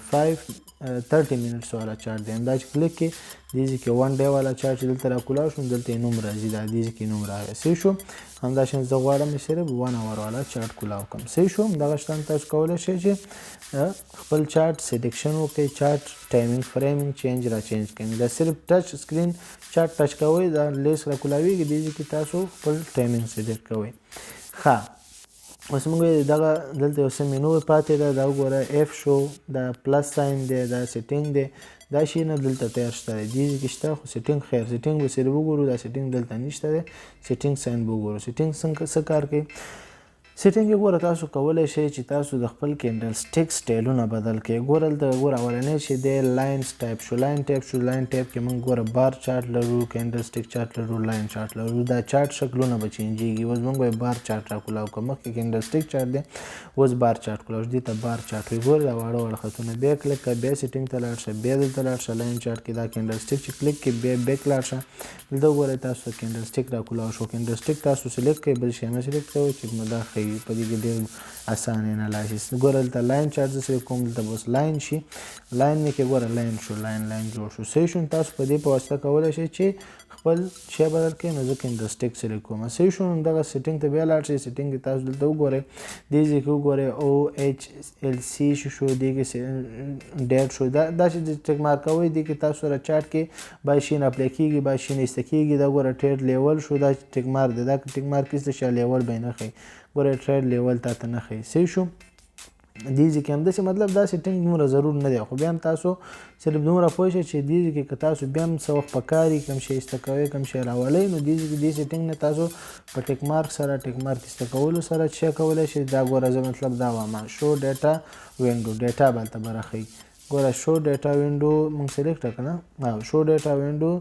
30 منټس والا چارټ دی همدا چې کلیک کړئ دې ځای کې 1 ډے والا چارټ چې دلته راکولاو شو دلته یې نوم راځي دا دې ځای کې نوم راغی صحیح شو همدا شان زه غواړم چې صرف 1 اور والا چارټ کولاو کړم صحیح شو همدغه شان تاسو کولی شئ چې خپل چارټ سلیکشن وکړئ چارټ ټایمینګ فریمینګ چینج را چینج کړئ دا صرف ټچ سکرین چارټ ټچ کوئ دا لیس راکولاویږي دې ځای کې تاسو خپل ټایمینګ سلیکټ کوئ ښه اوس موږ دغه دلته یو څه مینو پاتې ده دا وګوره اف شو دا پلس ساین دی دا سیټینګ دی دا شی نه دلته تیار شته دی دې ځای کې شته خو سیټینګ خیر سیټینګ به صرف وګورو دا سیټینګ دلته نشته دی سیټینګ ساین به وګورو سیټینګ څه کار کوي سیټینګ یې ګوره تاسو کولی شئ چې تاسو د خپل کینډل سټیک سټایلونه بدل کړئ ګوره دلته ګوره اولنی چې دی لاینز ټایپ شو لاین ټایپ کې موږ ګوره بار چارټ لرو کینډل سټیک چارټ لرو لاین چارټ لرو دا چارټ شکلونه به چینجېږي اوس موږ به بار چارټ راکولاو کړو مخکې کینډل سټیک چارټ دی اوس بار چارټ کولاو دې ته بار چارټ وایي ګوره دا واړه خطونه بیا کلیک کړه بیا سیټینګ ته لاړ شه بیا دلته لاړ شه لاین چارټ کې دا کینډل سټیک چې کلیک کړئ بیا بیک لاړ شه دلته وګورئ تاسو کینډل سټیک راکولاو شو کینډل سټیک تاسو سلیکټ کړئ بل شی نه سلیکټ کوئ چې دا ښیي په دې کې ډېر اسانه نه لاشي ګوره دلته لاین چارټ زه سلیکټ کوم دلته بس لاین شي لاین مې کې ګوره لاین شو لاین جوړ شو صحیح شو تاسو په دې په واسطه کولی شئ چې خپل شی بدل کړئ نو زه کینډلسټیک سلیکټ کوم. صحیح شو. نو دغه سیټینګ ته بیا لاړ شئ. سیټینګ کې تاسو دلته وګورئ دې ځای کې وګورئ OHLC شو دې کې ډیټ شو دا چې ټیک مارک کوئ دې کې تاسو سره چارټ کې باید شي نه اپلای کېږي باید شي نه ایسته کېږي. دا ګوره ټریډ لیول شو دا ټیک مارک دی دا ټیک مارک ایسته شي لیول به یې نه ښیي. ګوره ټریډ لیول تا ته نه ښیي. صحیح شو. دې ځای کې همداسې مطلب دا سیټینګ دومره ضرور نه دی خو بیا هم تاسو صرف دومره پوه شئ چې دې ځای کې که تاسو بیا هم څه وخت پکار وي کوم شی ایسته کوئ کوم شی راولئ نو دې ځای کې دې سیټینګ نه تاسو په ټیک مارک سره ټیک مارک ایسته کولو سره څه کولی شئ. دا ګوره زه مطلب دا وایم شو ډیټا وینډو ډیټا به هلته به راښیي. ګوره شو ډیټا وینډو موږ سلیکټ کړه که نه شو ډیټا وینډو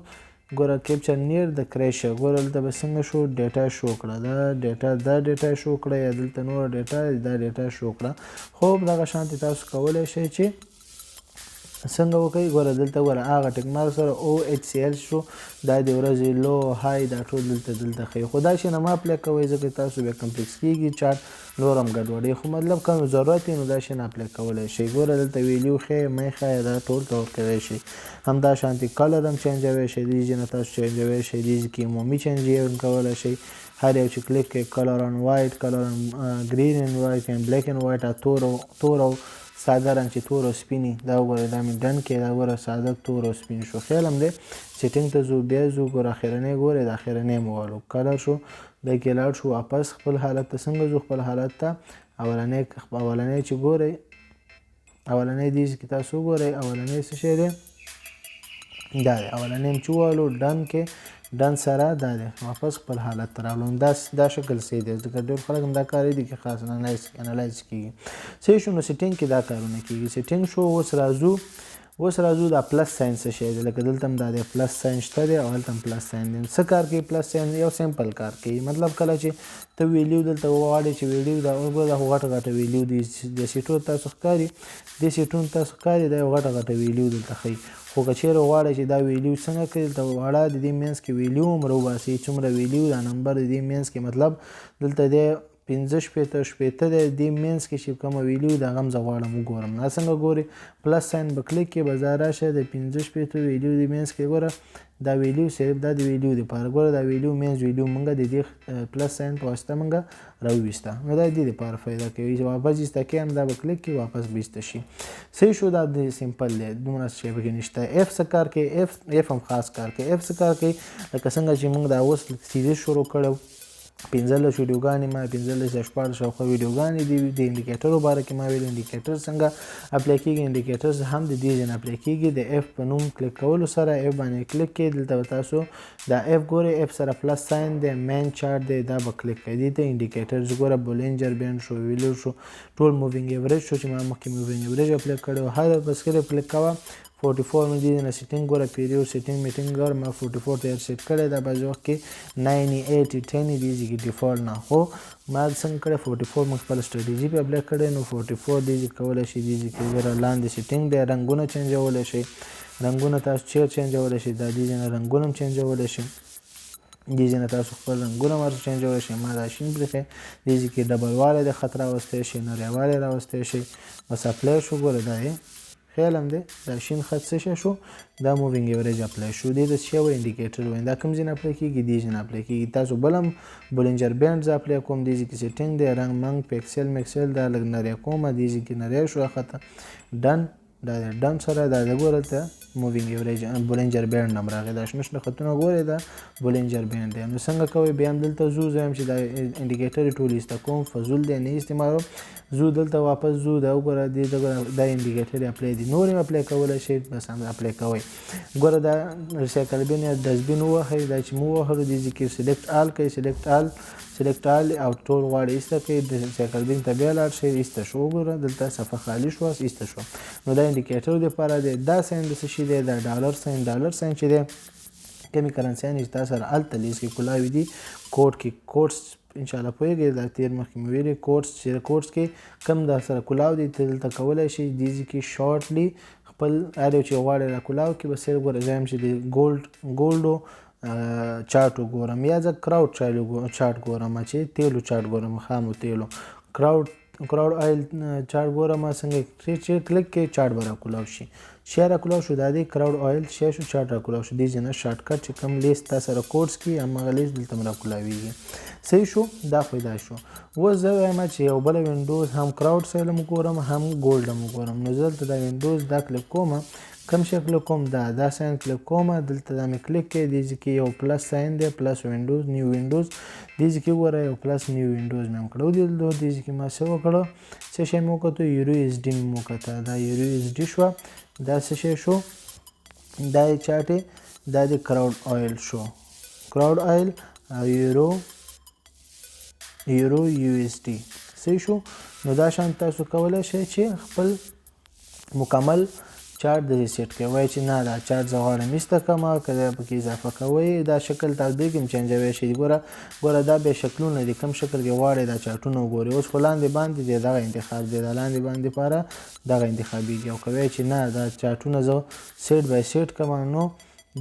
ګوره کیپچر نیر د کریشر ګوره دلته به څنګه شو ډیټا شو کړه دا ډیټا شو کړه یا دلته نور ډیټا دا ډیټا شو کړه. خوب دغه شانتې تاسو کولی شئ چې څنګه وکړئ. ګوره دلته ګوره هغه ټیک مارک سره OHCL شو دا د ورځې لو های دا ټول دلته ښیي خو دا شی نه مه اپلای کوئ ځکه تاسو بیا کمپلیکس کېږي چارټ نور هم ګډوډوي خو مطلب کوم ضرورت وي نو دا شی نه اپلای کولی شئ. ګوره دلته ویلیو ښیي مه ښایه دا ټول کولی شئ. همدا شانتې کلر هم چینجوی شئ دې ځای نه تاسو چینجوی شئ دې ځای کې عمومي چینج یې کولی شئ. هر یو چې کلیک کوئ کلر آن وایټ کلر آن ګرین اینډ وایټ اینډ بلیک اینډ وایټ تور او ساده رنګ چې تور او سپینې دا وګورئ دا مې ډن کړې دا ګوره ساده تور او سپین شو. خیال هم دی. سیټینګ ته ځو بیا ځو ګوره اخرنی ګورئ د اخرنی مو والو کلر شو دی کې لاړ شو واپس خپل حالت ته څنګه ځو خپل حالت ته اولنی چې ګورئ اولنی دې کې تاسو وګورئ اولنی څه شی دی دا دی اولنی م چې ووالو ډن کې ډن سره دا دی واپس خپل حالت ته راغلم. دا شکل صحیح دی ځکه ډېر خلک هم دا کار دي کې خاص انالایز کېږي. صحیح شو. نو سیټینګ کې دا کارونه کېږي. سیټینګ شو. اوس راځو دا پلس ساین څه شی دی لکه دلته هم دا دی پلس ساین شته دی او هلته هم پلس ساین دی. څه کار کوي پلس ساین یو سمپل کار کوي مطلب کله چې ته ویلیو دلته وغواړې چې ویلیو دا وګوره دا خو غټه ویلیو دي د سیټونو تاسو ښکاري دې سیټونو تاسو ښکاري دا یو غټه ویلیو دلته ښیي خو که چېرې غواړئ چې دا ویلیو څنګه کړي دلته غواړه د دې مینځ کې ویلیو هم راوباسئ څومره ویلیو دا نمبر د دې مینځ کې مطلب دلته دی 15 دی دې مینځ کې چې کومه ویلیو د هغه هم زه غواړم وګورم. دا څنګه ګورئ پلس ساین به کلیک کې به ځه راشه د 15 ویلیو د مینځ کې ګوره دا ویلیو صرف دا د ویلیو دپاره ګوره دا ویلیو مینځ ویلیو مونږ د دې پلس ساین په واسطه مونږ راوویسته نو دا د دې دپاره فایده کوي چې واپس ایسته کړئ هم دا به کلیک کړي واپس به ایسته شي. صحیح شو. دا د سمپل دی دومره شی پکې نشته. اف څه کار کوي اف هم خاص کار کوي. اف څه کار کوي لکه څنګه چې مونږ دا اوس سیریز شروع کړو 15 ویډیوګانې ما 15 شاوخوا ویډیوګانې دي د انډیکیټرو باره کې ما ویل انډیکیټر څنګه اپلای کېږي انډیکیټرز هم د دې ځای نه اپلای کېږي. د اف په نوم کلیک کولو سره اف باندې کلیک کړئ دلته به تاسو دا اف ګورئ اف سره پلس ساین دی مین چارټ دی دا به کلیک کړئ دې ته انډیکیټرز ګوره بولینجر بینډ شو ویلو شو ټول مووینګ ایوریج شو چې ما مخکې مووینګ ایوریج اپلای کړی و هر بس کله کلیک کوه 44 مې دې نه سیټینګ ګوره پیریو سیټینګ میټینګ ګوره ما 44 ته سیټ کړی دا بعضې وخت کې 98 10 دې ځای کې ډیفالټ نه خو ما څنګه کړی 44 مې خپله سټریټیجي پې اپلای کړی نو 44 دې ځای کولی شي دې ځای کې ګوره لاندې سیټینګ دی رنګونه چینجولی شئ رنګونه تاسو چیر چینجولی شئ دا دې ځای نه رنګونه هم چینجولی شئ دې ځای نه تاسو خپل رنګونه هم چینجولی شئ ما دا شین پرېښی دې ځای کې ډبل والی د خط راوستی شئ نری والی راوستی شئ بس اپلای شو ګوره دا یې خیال هم دی دا شین خط څه شی شو دا مووینګ ایوریج اپلای شو دې ته څه وایي انډیکیټر وایي دا کوم ځای نه اپلای کېږي دې ځای نه اپلای کېږي تاسو بل هم بولینجر بینډ زه اپلای کوم دې ځای کې سیټینګ دی رنګ منګ پیکسل میکسل دا لږ نری کومه دې ځای کې نری شو ښکته ډن دا ډن سره دا د ګوره ته مووینګ ایوریج بولینجر بینډ نم راغی دا شنه شنه خطونه ګورئ دا بولینجر بینډ دی نو څنګه کوئ بیا هم دلته ځو زه یم چې دا انډیکیټر ټول ایسته کوم فضول دی نه استعمالوم زو دلته واپس زو دا وګوره دې دا انډیکیټر اپلای دی نور هم اپلای کولی شئ بس هم اپلای کوئ ګوره دا ریسایکل بین یا ډسبین ووهئ دا چې مو ووهلو دې ځای کې سلیکټ آل کوئ سلیکټ آل او ټول غواړئ ایسته کړئ د ریسایکل بین ته بیا لاړ شئ ایسته شو وګوره دلته صفحه خالي شوه ایسته شو نو دا انډیکیټر دپاره دی دا ساین د څه شي دی دا ډالر ساین چې دی کمې کرنسیانې چې تا سره هلته لیست کې کلاوي دي کوډس انشاءالله پوهېږئ دا تېر مخکې مې ویلي کوډس کې کم در سره کلاو دي ته دلته کولی شئ دې ځای کې شارټلی خپل هر یو چې غواړئ را کلاو کړي بس صرف ګوره زه یم چې د ګولډو چارټ وګورم یا زه کراوډ چارټ ګورم چې تیلو چارټ ګورم خامو تیلو کراوډ کراوډ آیل چارټ ګورم څنګه چې کلیک کې چارټ به راکولاو شي شی راکولاو شو دا دی کراوډ آیل شی شو چارټ راکولاو شو دې نه شارټ کټ چې کوم لیست تاسو سره کوډز کې همغه لیست دلته راکولاویږي صحیح شو دا خو دا شو اوس زه وایم چې یو بل وینډوز هم کراوډ سایل هم ګورم هم ګولډ هم ګورم نو دلته دا وینډوز دا کلیک کوم کم شکل کوم دا ساين کلیک کوم دلته دا مې کلیک کې دي چې یو پلس ساين دی پلس وینډوز نیو وینډوز دې چې وره یو پلس نیو وینډوز مې کړو دې چې ما څه وکړو څه شی مو کوته یورو اس ډي مو کوته دا یورو اس ډي شو دا څه شی شو دا چاټه دا د کراوډ آیل شو کراوډ آیل یورو یو اس ډي صحیح شو نو دا شان تاسو کولای شئ چې خپل مکمل چارت د سیټ کې وای چې نه دا چارت زغړم ایسته کما کله پکې اضافه کوي دا شکل تاسو کوم چینجوي شي ګوره دا به شکلونه دي کوم شکل کې واړې دا چارتونه وګوري اوس فلاندې باندې دا انتخاب دی دا لاندې باندې لپاره دا انتخابي او کوي چې نه دا چارتونه زو سیټ بای سیټ کما نو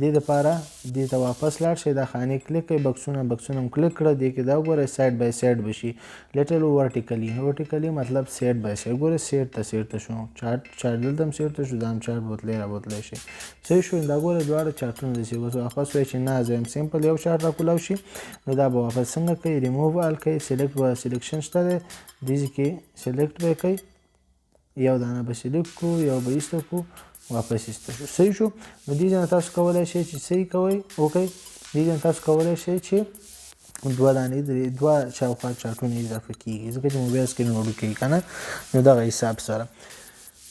دې لپاره دې ته واپس لاړ شي دا خانه کلیک کوي بکسونه کلیک کړه دې کې دا وګوره سایډ بای سایډ بشي لیټل ورټیکلی مطلب سیټ بای سیټ ګوره سیټ ته شو چارت دلته سیټ ته شو دام چارت بوتلې شي صحیح شو دا ګوره دواړه چارتونه دي چې واپس وای چې نه زم سیمپل یو چارت را کولاو شي نو دا به واپس څنګه کوي ریموو ال کوي سلیکشن شته دي کې سلیکټ به کوي یو دانه به سلیکټ کو یو به ایستو کو واپس ایسته شو صحیح شو نو دې ځان تاسو کولای شئ چې صحیح کوئ اوکې دې ځان تاسو کولای شئ چې دوه شاوخوا چارټونه اضافه کیږي ځکه چې موبایل سکرین وړوکی کنه نو دغه حساب سره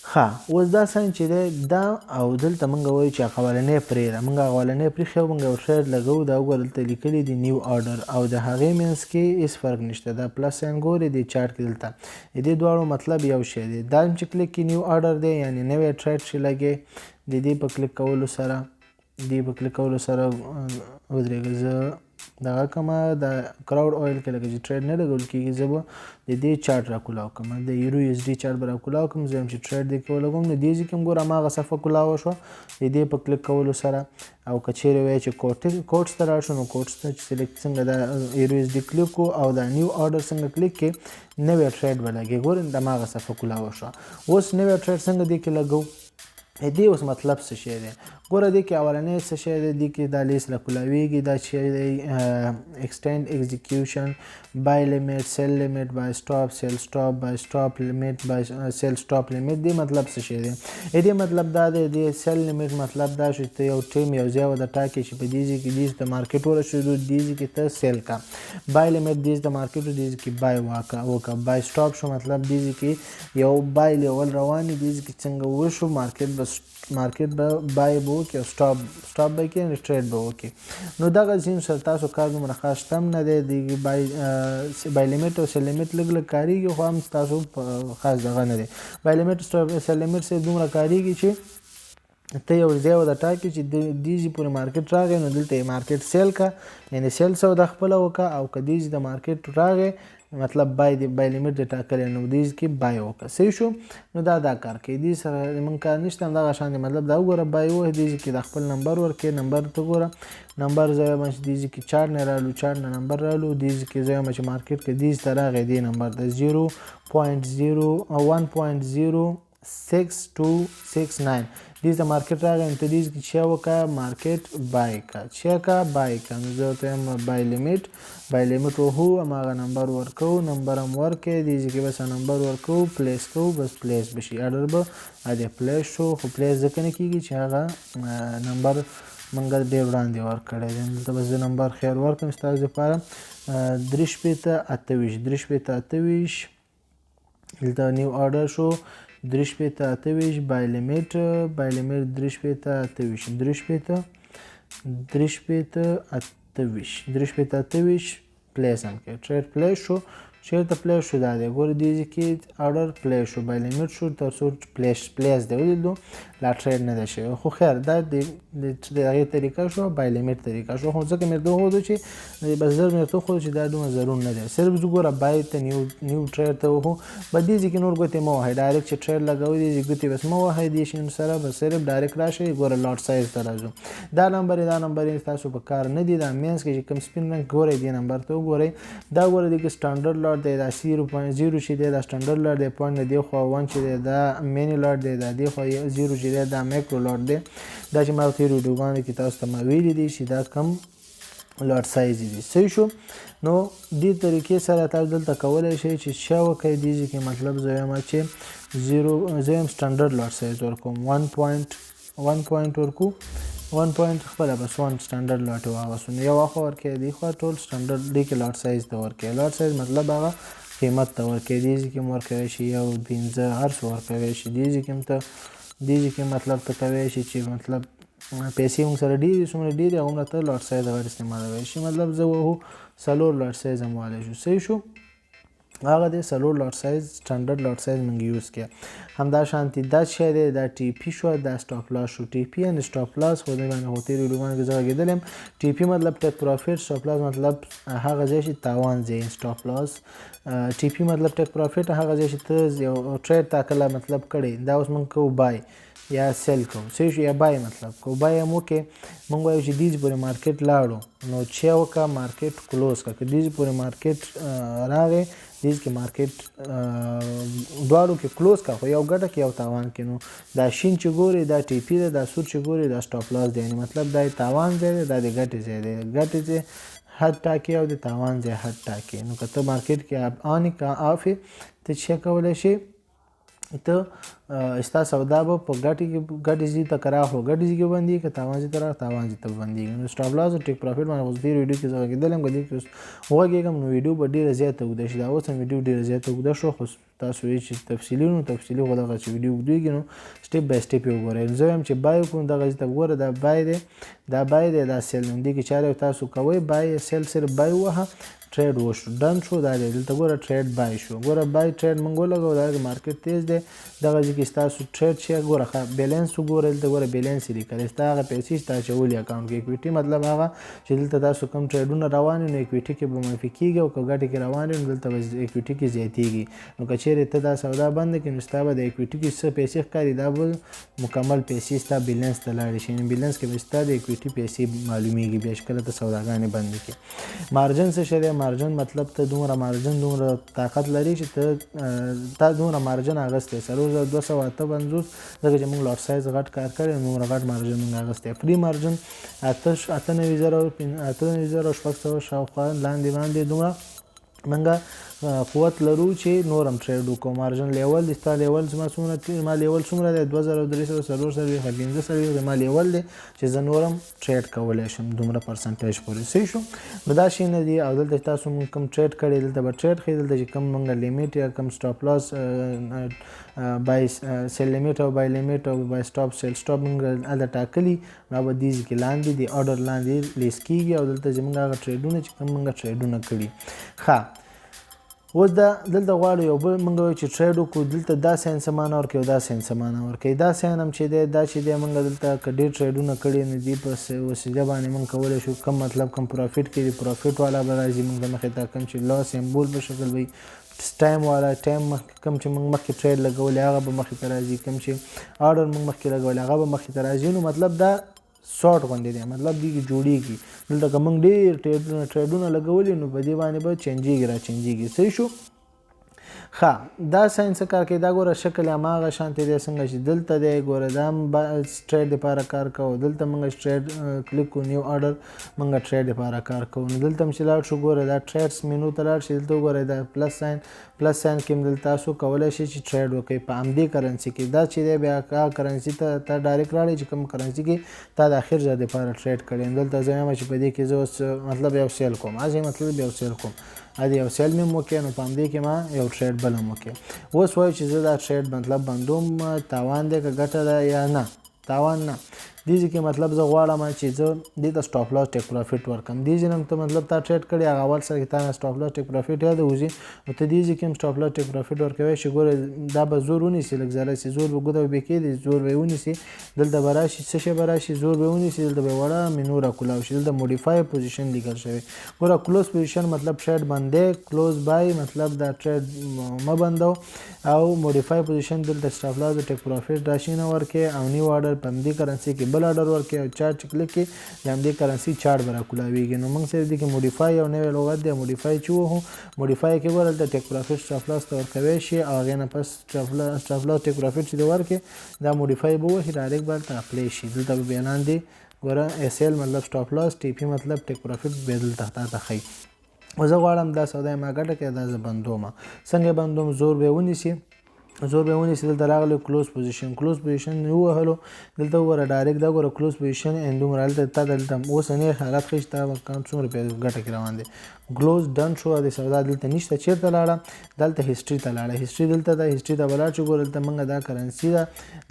ها اوس دا ساين چې دا او دلته مونږ وایو چې اولنې پرې مونږ اولنې پرې خو مونږ ورشر لګو دا وګورئ لیکلي دي نیو آرډر او د هغې مینس کې هیڅ فرق نشته دا پلس ساين ګوري دی چارت کې دلته دې دواړو مطلب یو شی دی دا چې کلیک کې نیو آرډر دی یعنی نوې ټریډ شي لګي د دې په کلیک کولو سره ودرېږه زه دغه کومه د کراوډ آیل کې لکه چې ټریډ نه لګول کېږي زه به د دې چارټ راکولاو کوم د یورو اس ډي چارټ به راکولاو کوم زه هم چې ټریډ دې ولګوم نو دې ځای کې هم ګوره هماغه صفحه کولاوه شوه د دې په کلیک کولو سره او که چیرې وایي چې کوډس ته راشو نو کوډس ته چې سلیکټ څنګه د یورو اس ډي کلیک کو او د نیو آرډر څنګه کلیک کې نوې ټریډ به لګي ګورئ هماغه صفحه کولاوه شوه اوس نوې ټریډ څنګه دې کې لګو دې اوس مطلب څه شی دی ګوره دې کې اولنې څه شی دی دې کې دا لیست راکولاویږي دا شی دی ایکسټینډ ایگزیکیوشن بای لیمیټ سیل لیمیټ بای سټاپ سیل سټاپ بای سټاپ لیمیټ بای سیل سټاپ لیمیټ دې مطلب څه شی دی دې مطلب دا دی د سیل لیمیټ مطلب دا شو چې یو ټیم یو ځای و د ټاکي چې په دې کې دې د مارکیټ ورسېدو دې کې ته سیل کا بای لیمیټ دې د مارکیټ دې کې بای وکا بای سټاپ شو مطلب دې کې یو بای لیول روان دي کې څنګه وشو مارکیټ به بای به وکړي او سټاپ به کړي نو ټریډ به وکړي نو دغه ځین سره تاسو کار دومره خاص هم نه دی د بای لیمیټ او سیل لیمیټ لږ کاریږي خو هم تاسو خاص دغه نه دی بای لیمیټ سیل لیمیټ سره دومره کاریږي چې ته یو ځای و د ټاکي چې دیږي پورې مارکیټ راغی نو دلته مارکیټ سیل کا یعنی سیل سودا خپله وکړه او که دیږي د مارکیټ راغی مطلب بای لیمیټ د ټاکلی نو دې کې بای وکړه صحیح شو نو دا کار کوي دې سره موږ کار نشته همدغه شان دی مطلب دا وګوره بای ووهه دې کې د خپل نمبر ورکړې نمبر ته ګوره نمبر زه وایم چې دې کې چارت نه رالو چارت نه نمبر رالو دې کې زه وایم چې مارکیټ کې دې ته راغی دې نمبر د 0.6269 دیز د مارکیټ راغی نو ته دیز کې چې وکړه مارکیټ بای کا نو زه ورته وایم بای لیمیټ وهو هماغه نمبر ورکوو نمبر هم ورکړې دیز کې بس نمبر ورکوو پلیس کوو بس پلیس بشي اډر به ادې پلیس شو خو پلیس ځکه نه کېږي چې هغه نمبر موږ ډېر وړاندې ورکړی دی دلته بس زه نمبر خیر ورکړم ستاسو دپاره 3.28 دلته نیو آرډر شو 3.28 بای لیمیټ 3.28 پلیس هم کې ټریډ پلیس شو چیرته پلیس شو دا دی ګوره دې کې آرډر پلیس شو بای لیمیټ شو تر څو پلیس دی ولیدو لا ټریډ نه دی شوی خو خیر دا د هغې طریقه شو بای لیمیټ طریقه شو خو ځکه مې درته وښودو چې بس زر مې درته وښودو چې دا دومره ضرور نه دی صرف زه ګوره بای ته نیو ټریډ ته وښو به دې ځای کې نور ګوتې مه وهئ ډایرکټ چې ټریډ لګوئ دې ګوتې بس مه وهئ دې شیانو سره بس صرف ډایرکټ راشئ ګوره لاټ سایز ته راځو دا نمبر یې تاسو په کار نه دي دا مینس کې چې کوم سپین رنګ ګورئ دې نمبر ته وګورئ دا ګوره دې کې سټانډرډ لاټ لاټ دی دا 0.0 چې دی دا سټنډرډ لاټ دی پوینټ دی خو 1 چې دی دا مینی لاټ دی دا دی خو 0 چې دی دا میکرو لاټ دی دا چې ما تیر ویډیوګانو کې تاسو ته ما ویلي دي چې دا کم لاټ سایز دي صحیح شو نو دې طریقې سره تاسو دلته کولی شئ چې څه وکړئ دې کې مطلب زه وایم چې 0 زه هم سټنډرډ لاټ سایز ورکوم 1 پوینټ ورکو 1 پوینټ خپله بس 1 سټنډرډ لاټ یې واغوستو نو یو اخوا ورکوې دې خوا ټول سټنډرډ دې کې لاټ سایز ته ورکوې لاټ سایز مطلب هغه قیمت ته ورکوې دې کې هم ورکوی شي 1 15 هر څه ورکوی شي دې کې هم ته دې کې مطلب ته کوی شي چې مطلب پیسې موږ سره ډېرې څومره ډېرې هغومره ته لاټ سایز هغه استعمالوی شي مطلب زه وهو 4 لاټ سایز هم والی شو صحیح شو هغه دی 4 لاټ سایز سټنډرډ لاټ سایز موږ یوز کړه همدا شانتي دا شی دی دا ټي پي شو دا سټاپ لاس شو ټي پي ان سټاپ لاس خو دې باندې هو تیر ویډیوګانو کې زه غږېدلی یم ټي پي مطلب ټیک پروفیټ سټاپ لاس مطلب هغه ځای چې تاوان ځای سټاپ لاس ټي پي مطلب ټیک پروفیټ هغه ځای چې ته یو ټریډ ټاکله مطلب کړی دا اوس موږ کوو بای یا سیل کوو صحیح شو یا بای مطلب کوو بای هم وکړې موږ وایو چې دې پورې مارکیټ لاړو نو چې وکړه مارکیټ کلوز کړه که دې پورې مارکیټ راغی دې کې مارکیټ دواړو کې کلوز کړه خو یو ګټه کې یو تاوان کې نو دا شین چې ګورې دا ټي پي دی دا سور چې ګورې دا سټاپ لاس دی یعنې مطلب دا تاوان ځای دی دا د ګټې ځای دی ګټې ځای حد ټاکې او د تاوان ځای حد ټاکې نو که ته مارکیټ کې آن که آف یې ته څه کولی شي ته ستا سودا به په ګټې ځي ته که راخلو ګټې ځي کې بندېږي که تاوان ځي ته راغله تاوان ځي ته بندېږي نو سټاپ لاس او ټیک پروفیټ باندې اوس ډېر ویډیو کې زه غږېدلی یم که دې کې اوس وغږېږم نو ویډیو به ډېره زیاته اوږده شي دا اوس هم ویډیو ډېره زیاته اوږده شوه خو تاسو وایي چې تفصیلي نو تفصیلي خو دغه چې ویډیو اوږدېږي نو سټیپ بای سټیپ یې وګورئ زه وایم چې بای وکړو دغه ځای ته ګوره دا بای دی دا سیل نو دې کې چاره تاسو کوئ بای سیل صرف بای ووهه ټریډ وشو ډن شو دا دی دلته ګوره ټریډ بای شو ګوره بای ټریډ موږ ولګو دا مارکیټ تیز دی دغه ځای کې ستاسو ټریډ چې ګوره بیلنس وګورئ دلته ګوره بیلنس یې لیکلی ستا هغه پیسې چې تا اچولي اکاونټ کې اکویټي مطلب هغه چې دلته تاسو کوم ټریډونه روان وي نو اکویټي کې به منفي کېږي او که ګټې کې روان وي نو دلته به اکویټي کې زیاتېږي نو که چیرې ته دا سودا بنده کړې نو ستا به د اکویټي کې څه پیسې ښکاري دا به مکمل پیسې ستا بیلنس ته لاړې شي یعنې بیلنس کې به ستا د اکویټي پیسې معلومیږي بیا چې کله ته سوداګانې بندې کړې مارجن څه شی دی مارجن مطلب ته دومره مارجن دومره طاقت لري چې تا دومره مارجن اخیستی 4258 ځکه چې موږ لاټ سایز غټ کار کړی دومره غټ مارجن موږ اخیستی فری مارجن 98,600 شاوخوا لاندې دومره موږ قوت لرو چې نور هم ټریډ وکړو مارجن لیول دی ستا لیول زما لیول څومره دی 2300 زما لیول دی چې زه نور هم ټریډ کولی شم دومره پرسنټیج پورې صحیح شو نو دا شی نه دی او دلته تاسو موږ کوم ټریډ کړی دلته به ټریډ ښیي دلته چې کوم موږ لیمیټ یا کوم سټاپ لاس بای سیل لیمیټ او بای لیمیټ او بای سټاپ سیل سټاپ موږ هلته ټاکلي نو به دې کې لاندې د اورډر لاندې لیست کېږي او دلته زموږ هغه ټریډونه چې کوم موږ ټریډونه کړي ښه اوس دلته غواړو یو بل موږ وایو چې ټریډ وکړو دلته دا ساین څه معنا ورکوي او دا ساین څه معنا ورکوي دا ساین هم چې دی دا چې دی موږ دلته که ډېر ټریډونه کړي نو دې په وسیله باندې موږ کولی شو کم مطلب کم پروفیټ کې د پروفیټ والا به راځي موږ د مخې ته کوم چې لاس سمبول په شکل وي ټایم والا ټایم کوم چې موږ مخکې ټریډ لګولې هغه به مخې ته راځي کوم چې آرډر موږ مخکې لګولې هغه به مخې ته راځي نو مطلب دا سارټ غوندې دی مطلب دې کې جوړېږي دلته که موږ ډېر ټریډونه لګولي نو په دې باندې به چینجېږي را چینجېږي صحیح شو ښه دا ساین څه کار کوي دا ګوره شکل هماغه شانتې دی څنګه چې دلته دی ګوره دا هم ټریډ دپاره کار کوو دلته موږ ټریډ کلیک کړو نیو آرډر موږ ټریډ دپاره کار کوو نو دلته هم چې لاړ شو ګوره دا ټریډس مینو ته لاړ شي دلته وګورئ دا پلس ساین کې هم دلته تاسو کولی شئ چې ټریډ وکړئ په همدې کرنسي کې دا چې دی بیا هغه کرنسي ته ډایرکټ راړئ چې کوم کرنسي کې تا د اخر ځای دپاره ټریډ کړی نو دلته زه وایم چې په دې کې زه اوس مطلب یو سیل کوم مطلب یو سیل کوم ادي یو سیل مې وکړ نو په همدې کې ما یو ټریډ بل هم وکړ اوس وایو چې زه دا ټریډ مطلب بندوم تاوان دی که ګټه ده یا نه تاوان نه دې کې مطلب زه غواړم چې زه دې ته سټاپ لاس ټیک پروفیټ ورکړم دې ځای ته مطلب تا ټریډ کړی هغه اول سره کې تا نه سټاپ لاس ټیک پروفیټ یاد وځي نو ته دې ځای کې هم سټاپ لاس ټیک پروفیټ ورکوی چې ګوره دا به زور ونیسي لږ ځله چې زور به ګوته به کېدي زور به یې ونیسي دلته به راشي څه شی به راشي زور به یې ونیسي دلته به یې وړه مینو راکولاو شي دلته موډیفای پوزیشن لیکل شوی ګوره کلوز پوزیشن مطلب ټریډ بندی کلوز بای مطلب دا ټریډ مه بندو او موډیفای پوزیشن دلته سټاپ لاس ټیک پروفیټ راشي نه ورکې او نیو آرډر په همدې کرنسي کې بل آرډر ورکړي او چارټ چې کلیک کړي د همدې کرنسي چارټ به راکولاویږي. نو موږ سره دې کې موډیفای یو نوی لغت دی. موډیفای چې ووهو موډیفای کې به دلته ټیک پروفیټ سټاپ لاس ته ورکوی شي او هغې نه پس سټاپ لاس ټیک پروفیټ چې دې ورکړي دا موډیفای به ووهي ډایرکټ به هلته اپلی شي. دلته به بیا لاندې ګوره SL مطلب سټاپ لاس TP مطلب ټیک پروفیټ بیا دلته تا ته ښیي. زه غواړم دا سودا ما ګټه کړې دا زه بندوم. څنګه بندوم؟ زور به ونیسي دلته راغلی کلوز پوزیشن ووهلو دلته وګوره ډایرکټ دا ګوره کلوز پوزیشن اند دومره هلته تا دلته اوسنی حالت ښیي چې تا اکاونټ څومره ګټه کې روان دی. کلوز ډن شو د سودا دلته نشته. چیرته لاړه؟ دلته هیسټري ته لاړه. هیسټري دلته ده. هیسټري ته به لاړ چې ګوره دلته موږ دا کرنسي ده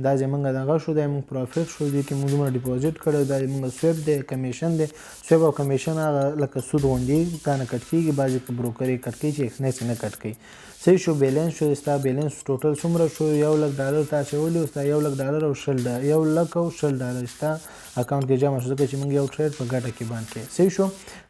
دا زموږ دغه شو دی موږ پروفیټ شو دې کې موږ دومره ډیپوزیټ کړی دا موږ سویپ دی کمیشن دی. سویپ او کمیشن هغه لکه سود غوندې تا نه کټ کېږي. بعضې بروکر یې کټ کوي چې ایکسنیس یې نه کټ کوي. صحیح شو. بیلنس شو ستا بیلنس ټوټل څومره شو؟ $1,00,000 تا اچولی او ستا $1,00,000 او $1,00,000 ستا اکاونټ کې جمع شو ځکه چې موږ یو ټریډ په ګټه کې بند کړی. صحیح شو.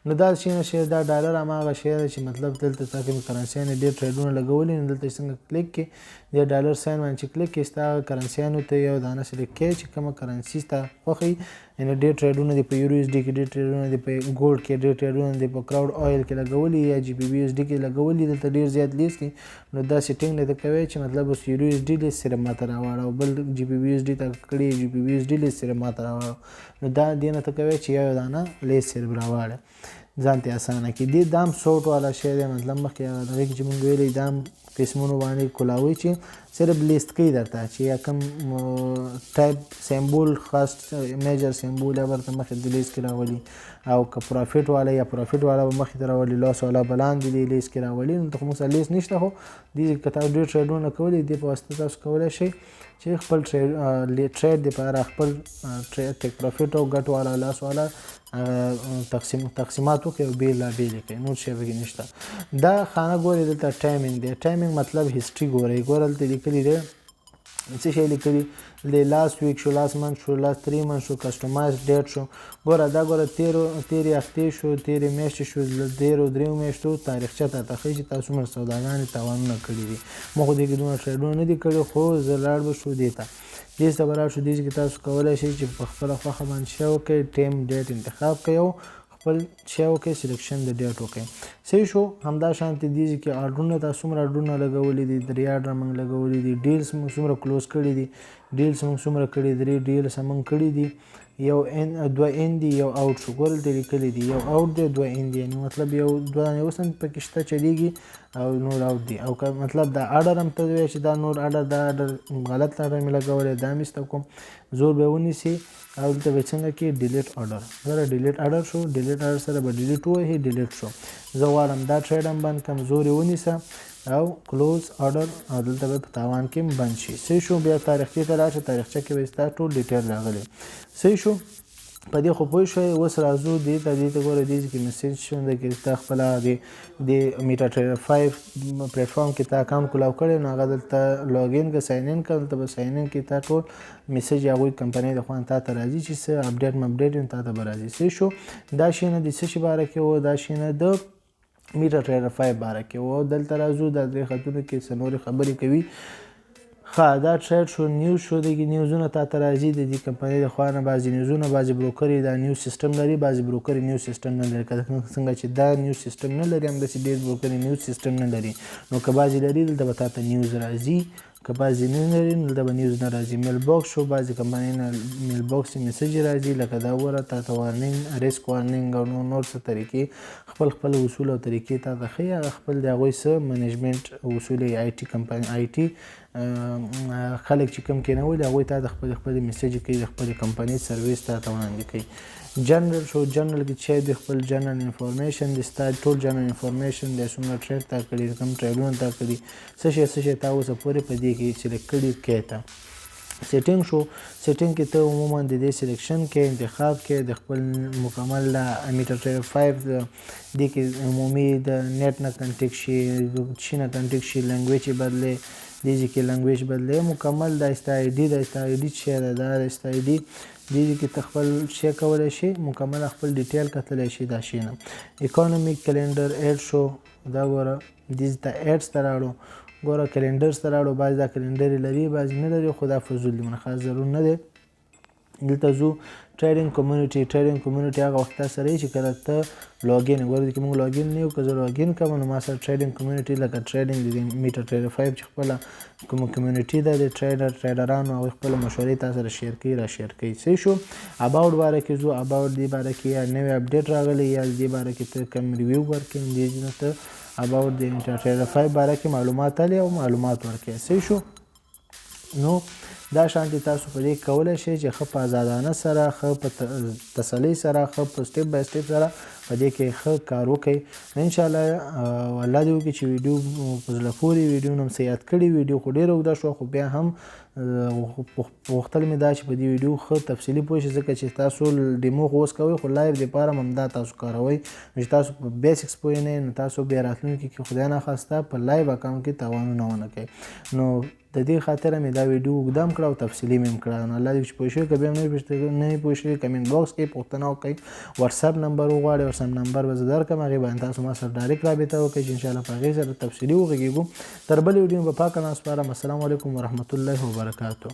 نو دا شی نه دا ډالر هماغه شی دی چې مطلب دلته تا کوم کرنسیانې ډېر ټریډونه لګولي نو دلته څنګه کلیک کړې د ډالر ساین باندې چې کلیک کړې ستا کرنسیانو ته یو دانه سلیکټ کړې چې کومه کرنسي ستا خوښوي. یعنې ډېر ټریډونه دي په USD کې ډېر ټریډونه دي په ګولډ کې ډېر ټریډونه دي په کراوډ اویل کې لګولي یا GBP/USD کې لګولي. دلته ډېر زیات لیست دي. نو دا سیټینګ دې کوي چې مطلب اوس USD لیست صرف ماته راوړه او بل GBP/USD ته کړي GBP/USD لیست صرف ماته راوړه. نو دا دې نه ته کوي چې یو دانه لیست صرف راوړه ځان ته اسانه کړي. دې دام سوټ والا شی دی مطلب مخکې هغه دغې کې چې موږ ویلي دام قسمونو باندې کولاوي چې صرف لیست کوي درته چې یا کوم ټایپ سیمبول خاص میجر سیمبول یا ورته مخکې د لیست کې راولي او که پروفیټ والا یا پروفیټ والا به مخکې ته راولي لاس والا به لاندې دې لیست کې راولي. نو ته خو موږ سره لیست نشته خو دې که تاسو ډېر ټریډونه کولی دې په واسطه تاسو کولی شئ چې خپل ټریډ دپاره خپل ټیک پروفیټ او ګټ والا لاس والا تقسیمات وکړي او بېلابېل یې کړي. نور شی پکې نشته. دا خانه ګورئ دلته ټایمینګ دی. ټایمینګ مطلب هسټري ګورئ. ګوره دلته لیکلي دی څه شی لیکلي دی لاست ویک شو لاست منث شو لاست 3 منث شو کسټمایز ډیټ شو. ګوره دا ګوره تیرې هفتې شو تیرې میاشتې شو تیرو دریو میاشتو تاریخچه ته ښیي چې تاسو څومره سوداګانې تاوانونه کړي دي. موږ خو دې کې دومره ټریډونه نه دي کړي خو زه لاړ به شو دې ته ته به لاړ شو دې کې تاسو کولی شئ چې په خپله خوښه باندې شی وکړئ ټیم ډیټ انتخاب کړئ او خپل شی وکړئ سلیکشن د ډیټ وکړئ. صحیح شو. همدا شانتې دې کې آرډرونه تاسو څومره آرډرونه لګولي دي 3 آرډر موږ لګولي دي. ډیلز موږ څومره کلوز کړي دي ډیلز موږ څومره کړي 3 ډیلز موږ کړي دي. یو دوه ان دي یو آوټ شو. ګوره دلته لیکلي دي یو آوټ دی دوه ان دي یعنې مطلب یو دوه دانې اوس هم پکې شته چلیږي او نور آوټ دي او که مطلب دا آرډر هم ته وایي چې دا نور آرډر دا آرډر غلط آرډر مې لګولی دا مې ایسته کوم زور به ونیسي او دلته به څنګه کې ډیلیټ آرډر. ګوره ډیلیټ آرډر شو. ډیلیټ آرډر سره به ډیلیټ ووهي ډیلیټ شو. زه غواړم دا ټریډ هم بند کړم زور یې ونیسه او کلوز آرډر او دلته به په تاوان کې بند شي. صحیح شو. بیا تاریخچې ته لاړ شه تاریخچه کې به ستا ټول ډیټیل راغلی. صحیح شو. په دې خو پوه شوئ. اوس راځو دې ته ګوره دې کې میسیج شونده کې تا خپله د میټا ټریډر 5 پلیټفارم کې تا اکاونټ کولاو کړی نو هغه دلته لاګین که ساین ان کړه دلته به ساین ان کې تا ټول میسیج هغوی کمپنۍ د خوا نه تا ته راځي چې څه اپډیټ مپډیټ تا ته به راځي. صحیح شو. دا شی نه د څه شي باره کې و دا شی نه د میټا ټریډر 5 باره کې و. دلته راځو دا درې خطونو کې څه نورې خبرې کوي. ښه دا ټریډ شو. نیوز شو. دغې نیوزونه تا ته راځي د دې کمپنۍ د خوا نه بعضې نیوزونه بعضې بروکر یې دا نیوز سیسټم لري بعضې بروکر یې نیوز سیسټم نه لري. که څنګه چې دا نیوز سیسټم نه لري همداسې ډېر بروکر یې نیوز سیسټم نه لري. نو که بعضې لري دلته به تا ته نیوز راځي که بعضې نه لري نو دلته به نیوز نه راځي. میل باکس شو. بعضې کمپنۍ نه میل باکس یې میسج راځي لکه دا وګوره تا ته وارننګ ریسک وارننګ او نور څه طریقې خپل اصول او طریقې تا ته ښیي. هغه خپل د هغوی څه منیجمنټ اصول یې آی ټي کمپنۍ آی ټي خلک چې کوم کېنولي هغوی ته د خپلې میسج کوي د خپلې کمپنۍ سرویس تا ته وړاندې کوي. جنرل شو. جنرل کې چې د خپل جنرل انفارمیشن د ستا ټول جنرل انفارمیشن د څومره ټریډ تا کړي کوم ټریډونه تا کړي څه شی تا اوسه پورې په دې کې سلیکټ کړي کې ته سیټینګ شو. سیټینګ کې ته عموما د دې سلیکشن کې انتخاب کې د خپل مکمل میټا ټریډر 5 دې کې عمومي د نیټ نه کنټیکټ شي شي نه کنټیکټ شي لینګویج یې بدلې دې کې لینګویج بدلې مکمل د استا آی ډي د استا آی ډي چې دا استا آی ډي دې کې خپل شی کولای شي مکمل خپل ډیټیل کتلی شي دا شي نه. اکانومیک کلندر ایډ شو. دا ګوره دې ته ایډز ته راړو. ګوره کلندرز ته راړو. بعضې دا کلندر یې لري بعضې نه لري خو دا فضول دي من خاص ضرور نه دی. دلته ځو ټریډینګ کمیونټي هغه وخت تا سره چې کله ته لاګین ګورې کې موږ لاګین نه یو که زه لاګین کوم نو ما سره ټریډینګ کمیونټي لکه ټریډینګ د میټر ټریډر 5 چې خپله کومه کمیونټي ده د ټریډرانو هغوی خپله مشورې تا سره شیر کوي را شیر کوي. صحیح شو. اباوټ باره کې ځو. اباوټ دې باره کې یا نوی اپډیټ راغلی یا دې باره کې ته کوم ریویو ورکړې دې نه ته اباوټ د میټر ټریډر 5 باره کې معلومات الی او معلومات ورکړې. صحیح شو. نو دا شانتي تاسو په دې کولی شئ چې ښه په ازادانه سره ښه په تسلۍ سره ښه په سټیپ بای سټیپ سره په دې کې ښه کار وکړئ. انشاءالله الله دې وکړي چې ویډیو په زړه پورې ویډیو نه مو څه یاد کړي. ویډیو خو ډېره اوږده شوه خو بیا هم غوښتل مې دا چې په دې ویډیو ښه تفصیلي پوه شئ ځکه چې تاسو ډیمو خو اوس کوئ خو لایو دپاره هم همدا تاسو کاروئ. چې تاسو په بیسکس پوه نه نو تاسو بیا راتلونکي کې خدای ناخواسته په لایو اکاونټ کې تاوانونه ونه کوئ. نو د دې خاطره مې دا ویډیو اوږده هم کړه او تفصیلي مې هم کړه. نو الله دې چې پوه شوي که بیا هم نه یې پوه شوي کمنټ باکس کې پوښتنه وکړئ. واتساپ نمبر وغواړئ واتساپ نمبر به زه درکړم هغې باندې تاسو ما سره ډایرکټ رابطه وکړئ چې انشاءالله په هغې سره تفصیلي وغږېږو. تر بلې ویډیو به پاکه نام سپارم. السلام علیکم ورحمة الله وبرکاتو.